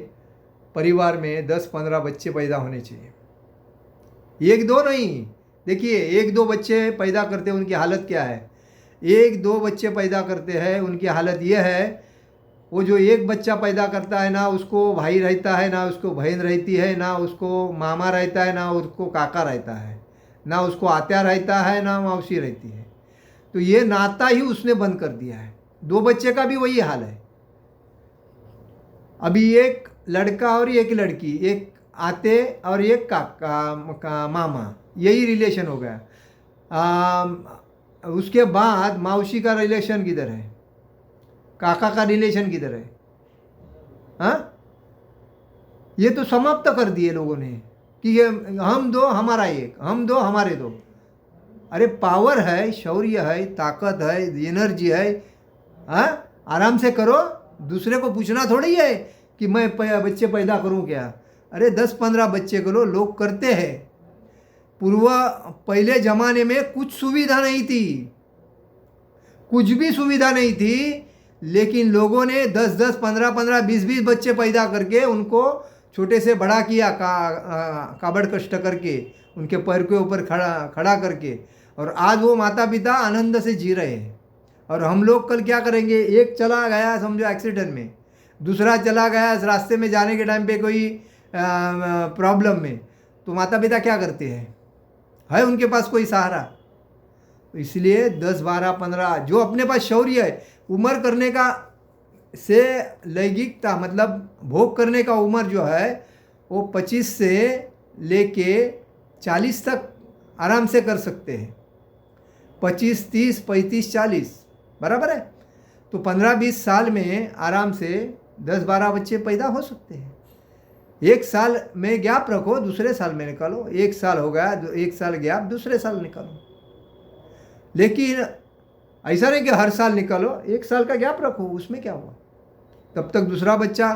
परिवार में 10-15 बच्चे पैदा होने चाहिए। 1-2 नहीं, देखिए 1-2 बच्चे पैदा करते हैं उनकी हालत क्या है। 1-2 बच्चे पैदा करते हैं उनकी हालत यह है, वो जो एक बच्चा पैदा करता है ना उसको भाई रहता है, ना उसको बहन रहती है, ना उसको मामा रहता है, ना उसको काका रहता है, ना उसको आत्या रहता है, ना मौसी रहती है। तो ये नाता ही उसने बंद कर दिया है। 2 बच्चे का भी वही हाल है। अभी एक लड़का और एक लड़की, एक आते और एक काका मामा, यही रिलेशन हो गया। उसके बाद मौसी का रिलेशन किधर है, काका का रिलेशन किधर है? हाँ, ये तो समाप्त कर दिए लोगों ने कि ये हम 2 हमारा एक, हम 2 हमारे 2। अरे पावर है, शौर्य है, ताकत है, एनर्जी है, हाँ आराम से करो। दूसरे को पूछना थोड़ी है कि मैं बच्चे पैदा करूं क्या। अरे 10-15 बच्चे करो, लोग करते हैं। पहले ज़माने में कुछ सुविधा नहीं थी, कुछ भी सुविधा नहीं थी, लेकिन लोगों ने 10-10, 15-15, 20-20 बच्चे पैदा करके उनको छोटे से बड़ा किया, काबड़ कष्ट करके, उनके पैर के ऊपर खड़ा करके। और आज वो माता पिता आनंद से जी रहे हैं। और हम लोग कल क्या करेंगे? एक चला गया समझो एक्सीडेंट में, दूसरा चला गया रास्ते में जाने के टाइम पे कोई प्रॉब्लम में, तो माता पिता क्या करते हैं? है उनके पास कोई सहारा? तो इसलिए 10, 12, 15 जो अपने पास शौर्य है, उम्र करने का से लैंगिकता मतलब भोग करने का उम्र जो है वो 25 से लेके 40 तक आराम से कर सकते हैं। 25, 30, 35, 40 बराबर है। तो 15-20 साल में आराम से 10-12 बच्चे पैदा हो सकते हैं। 1 साल में गैप रखो, दूसरे साल में निकालो। 1 साल हो गया, 1 साल गैप, दूसरे साल निकालो। लेकिन ऐसा नहीं कि हर साल निकालो, 1 साल का गैप रखो, उसमें क्या हुआ? तब तक दूसरा बच्चा,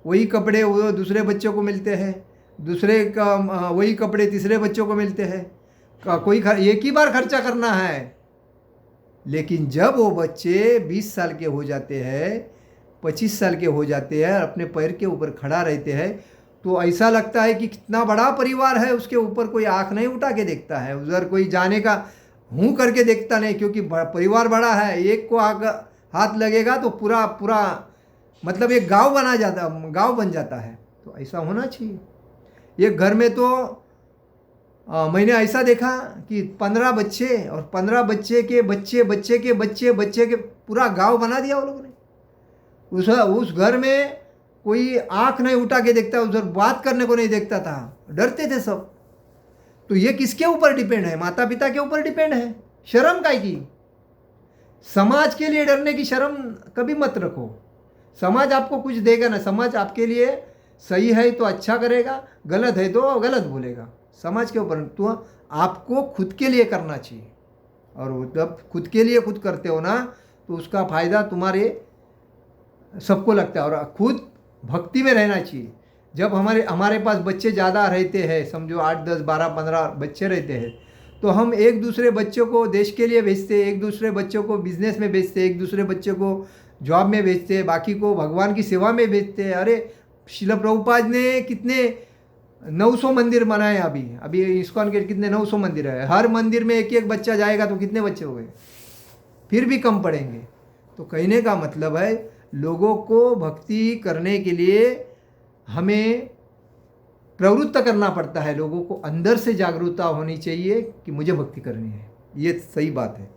वही कपड़े वो दूसरे बच्चों को मिलते हैं, दूसरे का वही कपड़े तीसरे बच्चों को मिलते हैं। कोई एक ही बार खर्चा करना है। लेकिन जब वो बच्चे 20 साल के हो जाते हैं, 25 साल के हो जाते हैं, अपने पैर के ऊपर खड़ा रहते हैं, तो ऐसा लगता है कि कितना बड़ा परिवार है। उसके ऊपर कोई आँख नहीं उठा के देखता है, उधर कोई जाने का हूँ करके देखता नहीं, क्योंकि परिवार बड़ा है। एक को हाथ लगेगा तो पूरा मतलब एक गांव बन जाता है। तो ऐसा होना चाहिए। एक घर में तो मैंने ऐसा देखा कि 15 बच्चे और 15 बच्चे के बच्चे के पूरा गांव बना दिया वो लोगों ने। उस घर में कोई आंख नहीं उठा के देखता, उधर बात करने को नहीं देखता था, डरते थे सब। तो ये किसके ऊपर डिपेंड है? माता पिता के ऊपर डिपेंड है। शर्म काहे की? समाज के लिए डरने की शर्म कभी मत रखो। समाज आपको कुछ देगा ना, समाज आपके लिए सही है तो अच्छा करेगा, गलत है तो गलत बोलेगा। समाज के ऊपर तो आपको खुद के लिए करना चाहिए। और वो जब खुद के लिए खुद करते हो ना तो उसका फ़ायदा तुम्हारे सबको लगता है। और खुद भक्ति में रहना चाहिए। जब हमारे हमारे पास बच्चे ज़्यादा रहते हैं, समझो 8 10 12 15 बच्चे रहते हैं, तो हम एक दूसरे बच्चों को देश के लिए भेजते हैं, एक दूसरे बच्चों को बिजनेस में भेजते हैं, एक दूसरे बच्चों को जॉब में भेजते हैं, बाकी को भगवान की सेवा में भेजते हैं। अरे शिला प्रभुपाद ने कितने 900 मंदिर बनाए। अभी अभी इस्कॉन के कितने 900 मंदिर है। हर मंदिर में एक एक बच्चा जाएगा तो कितने बच्चे हो गए, फिर भी कम पड़ेंगे। तो कहने का मतलब है लोगों को भक्ति करने के लिए हमें प्रवृत्त करना पड़ता है। लोगों को अंदर से जागरूकता होनी चाहिए कि मुझे भक्ति करनी है, ये सही बात है।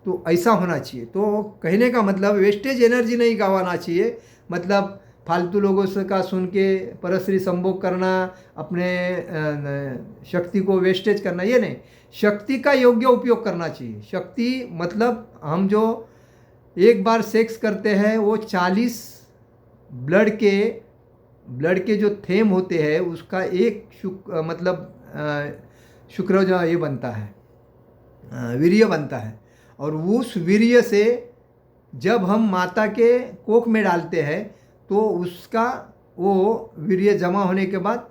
तो ऐसा होना चाहिए। तो कहने का मतलब वेस्टेज एनर्जी नहीं गंवाना चाहिए। मतलब फालतू लोगों से का सुन के परश्री संभोग करना, अपने शक्ति को वेस्टेज करना, ये नहीं। शक्ति का योग्य उपयोग करना चाहिए। शक्ति मतलब हम जो एक बार सेक्स करते हैं वो 40 ब्लड के जो थेम होते हैं उसका एक शुक्र जो ये बनता है, वीर्य बनता है। और उस वीर्य से जब हम माता के कोख में डालते हैं तो उसका वो वीर्य जमा होने के बाद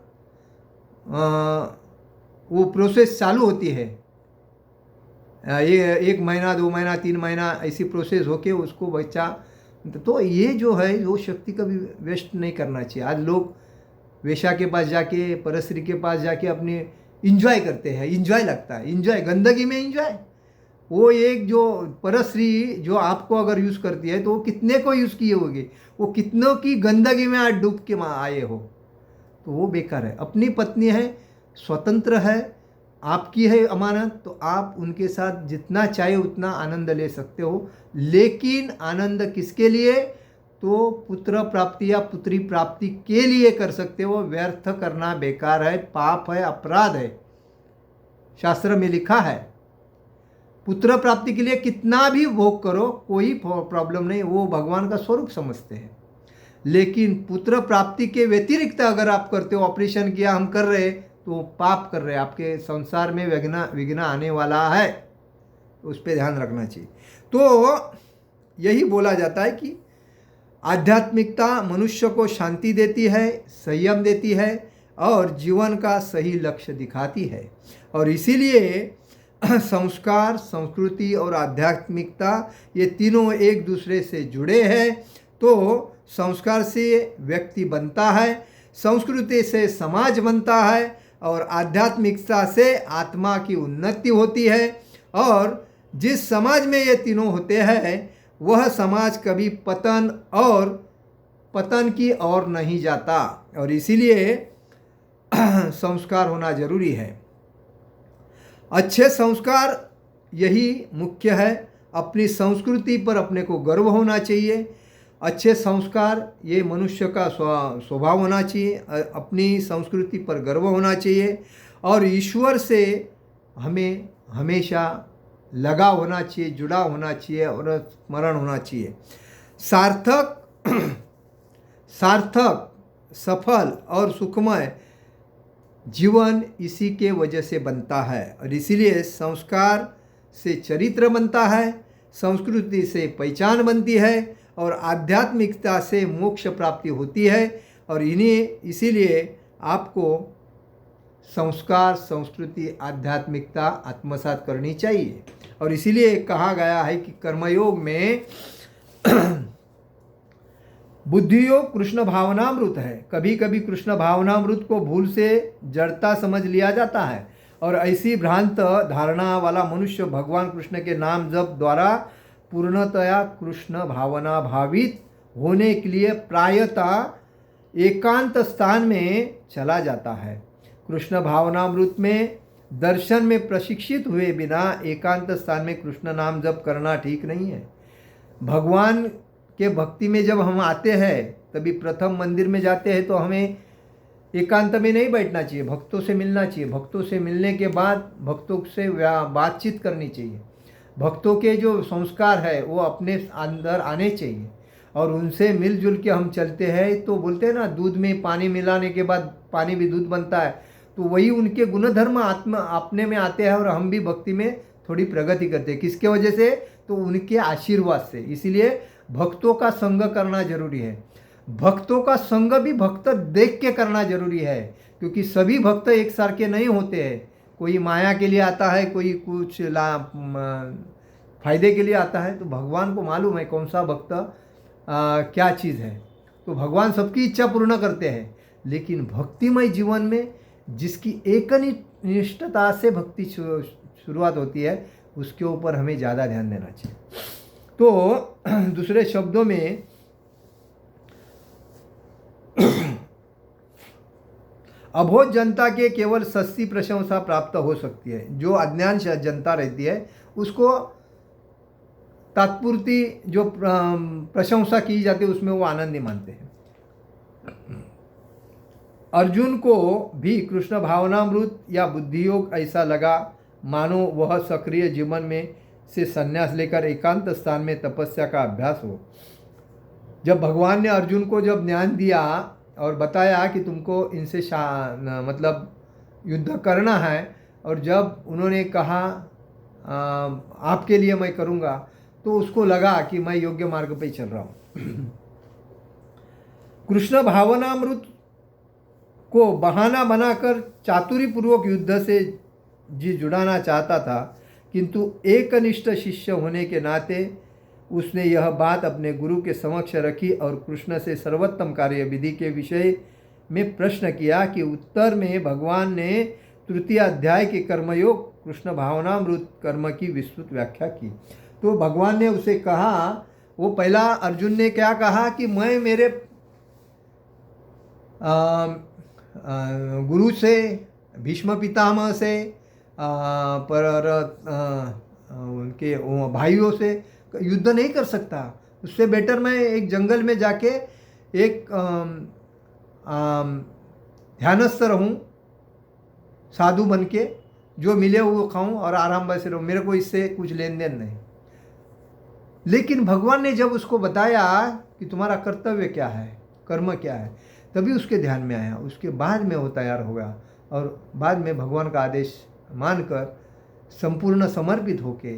वो प्रोसेस चालू होती है। ये 1 महीना 2 महीना 3 महीना ऐसी प्रोसेस होके उसको बच्चा। तो ये जो है वो शक्ति कभी वेस्ट नहीं करना चाहिए। आज लोग वेश्या के पास जाके, परस्त्री के पास जाके अपने इंजॉय करते हैं। इंजॉय लगता है, इंजॉय गंदगी में इंजॉय। वो एक जो परस्त्री जो आपको अगर यूज़ करती है तो वो कितने को यूज़ किए होगे, वो कितनों की गंदगी में आज डूब के आए हो, तो वो बेकार है। अपनी पत्नी है, स्वतंत्र है, आपकी है अमानत, तो आप उनके साथ जितना चाहे उतना आनंद ले सकते हो। लेकिन आनंद किसके लिए? तो पुत्र प्राप्ति या पुत्री प्राप्ति के लिए कर सकते हो। व्यर्थ करना बेकार है, पाप है, अपराध है। शास्त्र में लिखा है पुत्र प्राप्ति के लिए कितना भी भोग करो कोई प्रॉब्लम नहीं, वो भगवान का स्वरूप समझते हैं। लेकिन पुत्र प्राप्ति के व्यतिरिक्त अगर आप करते हो, ऑपरेशन किया हम कर रहे, तो पाप कर रहे, आपके संसार में विघ्न आने वाला है। उस पर ध्यान रखना चाहिए। तो यही बोला जाता है कि आध्यात्मिकता मनुष्य को शांति देती है, संयम देती है और जीवन का सही लक्ष्य दिखाती है। और इसीलिए संस्कार, संस्कृति और आध्यात्मिकता ये तीनों एक दूसरे से जुड़े हैं। तो संस्कार से व्यक्ति बनता है, संस्कृति से समाज बनता है और आध्यात्मिकता से आत्मा की उन्नति होती है। और जिस समाज में ये तीनों होते हैं वह समाज कभी पतन की ओर नहीं जाता। और इसीलिए संस्कार होना जरूरी है। अच्छे संस्कार यही मुख्य है। अपनी संस्कृति पर अपने को गर्व होना चाहिए। अच्छे संस्कार ये मनुष्य का स्वभाव होना चाहिए। अपनी संस्कृति पर गर्व होना चाहिए और ईश्वर से हमें हमेशा लगाव होना चाहिए, जुड़ाव होना चाहिए और स्मरण होना चाहिए। सार्थक, सफल और सुखमय जीवन इसी के वजह से बनता है। और इसीलिए संस्कार से चरित्र बनता है, संस्कृति से पहचान बनती है और आध्यात्मिकता से मोक्ष प्राप्ति होती है। और इसीलिए आपको संस्कार, संस्कृति, आध्यात्मिकता आत्मसात करनी चाहिए। और इसीलिए कहा गया है कि कर्मयोग में बुद्धि योग कृष्ण भावनामृत है। कभी कभी कृष्ण भावनामृत को भूल से जड़ता समझ लिया जाता है और ऐसी भ्रांत धारणा वाला मनुष्य भगवान कृष्ण के नाम जप द्वारा पूर्णतया कृष्ण भावना भावित होने के लिए प्रायतः एकांत स्थान में चला जाता है। कृष्ण भावनामृत में दर्शन में प्रशिक्षित हुए बिना एकांत स्थान में कृष्ण नाम जप करना ठीक नहीं है। भगवान के भक्ति में जब हम आते हैं तभी प्रथम मंदिर में जाते हैं तो हमें एकांत में नहीं बैठना चाहिए, भक्तों से मिलना चाहिए। भक्तों से मिलने के बाद भक्तों से बातचीत करनी चाहिए। भक्तों के जो संस्कार है वो अपने अंदर आने चाहिए और उनसे मिलजुल के हम चलते हैं। तो बोलते हैं ना, दूध में पानी मिलाने के बाद पानी भी दूध बनता है। तो वही उनके गुणधर्म अपने में आते हैं और हम भी भक्ति में थोड़ी प्रगति करते हैं। किसके वजह से? तो उनके आशीर्वाद से। इसीलिए भक्तों का संग करना जरूरी है। भक्तों का संग भी भक्त देख के करना जरूरी है, क्योंकि सभी भक्त एक सार के नहीं होते हैं। कोई माया के लिए आता है, कोई कुछ फायदे के लिए आता है। तो भगवान को मालूम है कौन सा भक्त क्या चीज़ है। तो भगवान सबकी इच्छा पूर्ण करते हैं, लेकिन भक्तिमय जीवन में जिसकी एकनिष्ठता से भक्ति शुरुआत होती है, उसके ऊपर हमें ज़्यादा ध्यान देना चाहिए। तो दूसरे शब्दों में अबोध जनता के केवल सस्ती प्रशंसा प्राप्त हो सकती है। जो अज्ञान जनता रहती है उसको तात्पुरती जो प्रशंसा की जाती है उसमें वो आनंद नहीं मानते हैं। अर्जुन को भी कृष्ण भावनामृत या बुद्धि योग ऐसा लगा मानो वह सक्रिय जीवन में से संन्यास लेकर एकांत स्थान में तपस्या का अभ्यास हो। जब भगवान ने अर्जुन को जब ज्ञान दिया और बताया कि तुमको इनसे मतलब युद्ध करना है, और जब उन्होंने कहा आपके लिए मैं करूँगा, तो उसको लगा कि मैं योग्य मार्ग पे चल रहा हूँ। कृष्ण भावनामृत को बहाना बनाकर चातुरीपूर्वक युद्ध से जी जुड़ाना चाहता था, किंतु एकनिष्ठ शिष्य होने के नाते उसने यह बात अपने गुरु के समक्ष रखी और कृष्ण से सर्वोत्तम कार्य विधि के विषय में प्रश्न किया कि उत्तर में भगवान ने तृतीय अध्याय के कर्मयोग कृष्ण भावनामृत कर्म की विस्तृत व्याख्या की। तो भगवान ने उसे कहा, वो पहला अर्जुन ने क्या कहा कि मैं मेरे गुरु से, भीष्म पितामह से, पर उनके भाइयों से युद्ध नहीं कर सकता। उससे बेटर मैं एक जंगल में जाके एक ध्यानस्थ रहूं, साधु बन के, जो मिले वो खाऊं और आराम से रहूं, मेरे को इससे कुछ लेन देन नहीं। लेकिन भगवान ने जब उसको बताया कि तुम्हारा कर्तव्य क्या है, कर्म क्या है, तभी उसके ध्यान में आया। उसके बाद में वो तैयार हो गया और बाद में भगवान का आदेश मानकर संपूर्ण समर्पित होके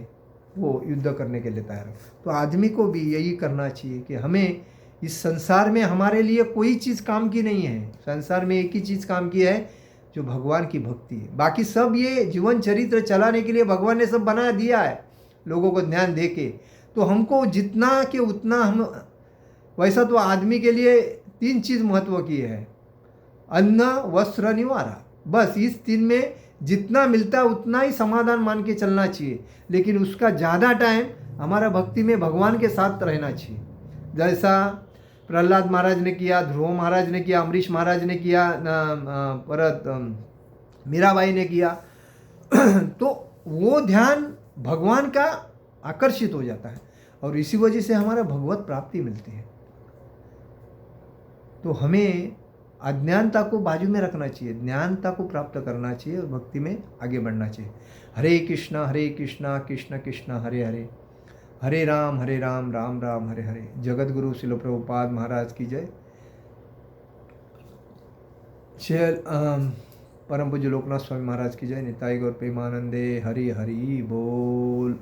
वो युद्ध करने के लिए तैयार हो। तो आदमी को भी यही करना चाहिए कि हमें इस संसार में हमारे लिए कोई चीज़ काम की नहीं है। संसार में एक ही चीज़ काम की है, जो भगवान की भक्ति है। बाकी सब ये जीवन चरित्र चलाने के लिए भगवान ने सब बना दिया है, लोगों को ज्ञान दे के। तो हमको जितना कि उतना हम, वैसा तो आदमी के लिए 3 चीज़ महत्व की है, अन्न वस्त्र निवारा। बस इस 3 में जितना मिलता है उतना ही समाधान मान के चलना चाहिए, लेकिन उसका ज़्यादा टाइम हमारा भक्ति में भगवान के साथ रहना चाहिए। जैसा प्रहलाद महाराज ने किया, ध्रुव महाराज ने किया, अमरीश महाराज ने किया, परत मीराबाई ने किया। तो वो ध्यान भगवान का आकर्षित हो जाता है और इसी वजह से हमारा भगवत प्राप्ति मिलती है। तो हमें अज्ञानता को बाजू में रखना चाहिए, ज्ञानता को प्राप्त करना चाहिए और भक्ति में आगे बढ़ना चाहिए। हरे कृष्णा कृष्ण कृष्ण हरे हरे, हरे राम राम राम हरे हरे। जगत गुरु श्रील प्रभुपाद महाराज की जय। परम पूज्य लोकनाथ स्वामी महाराज की जय। निताई गौर प्रेमानंदे। हरि हरि बोल।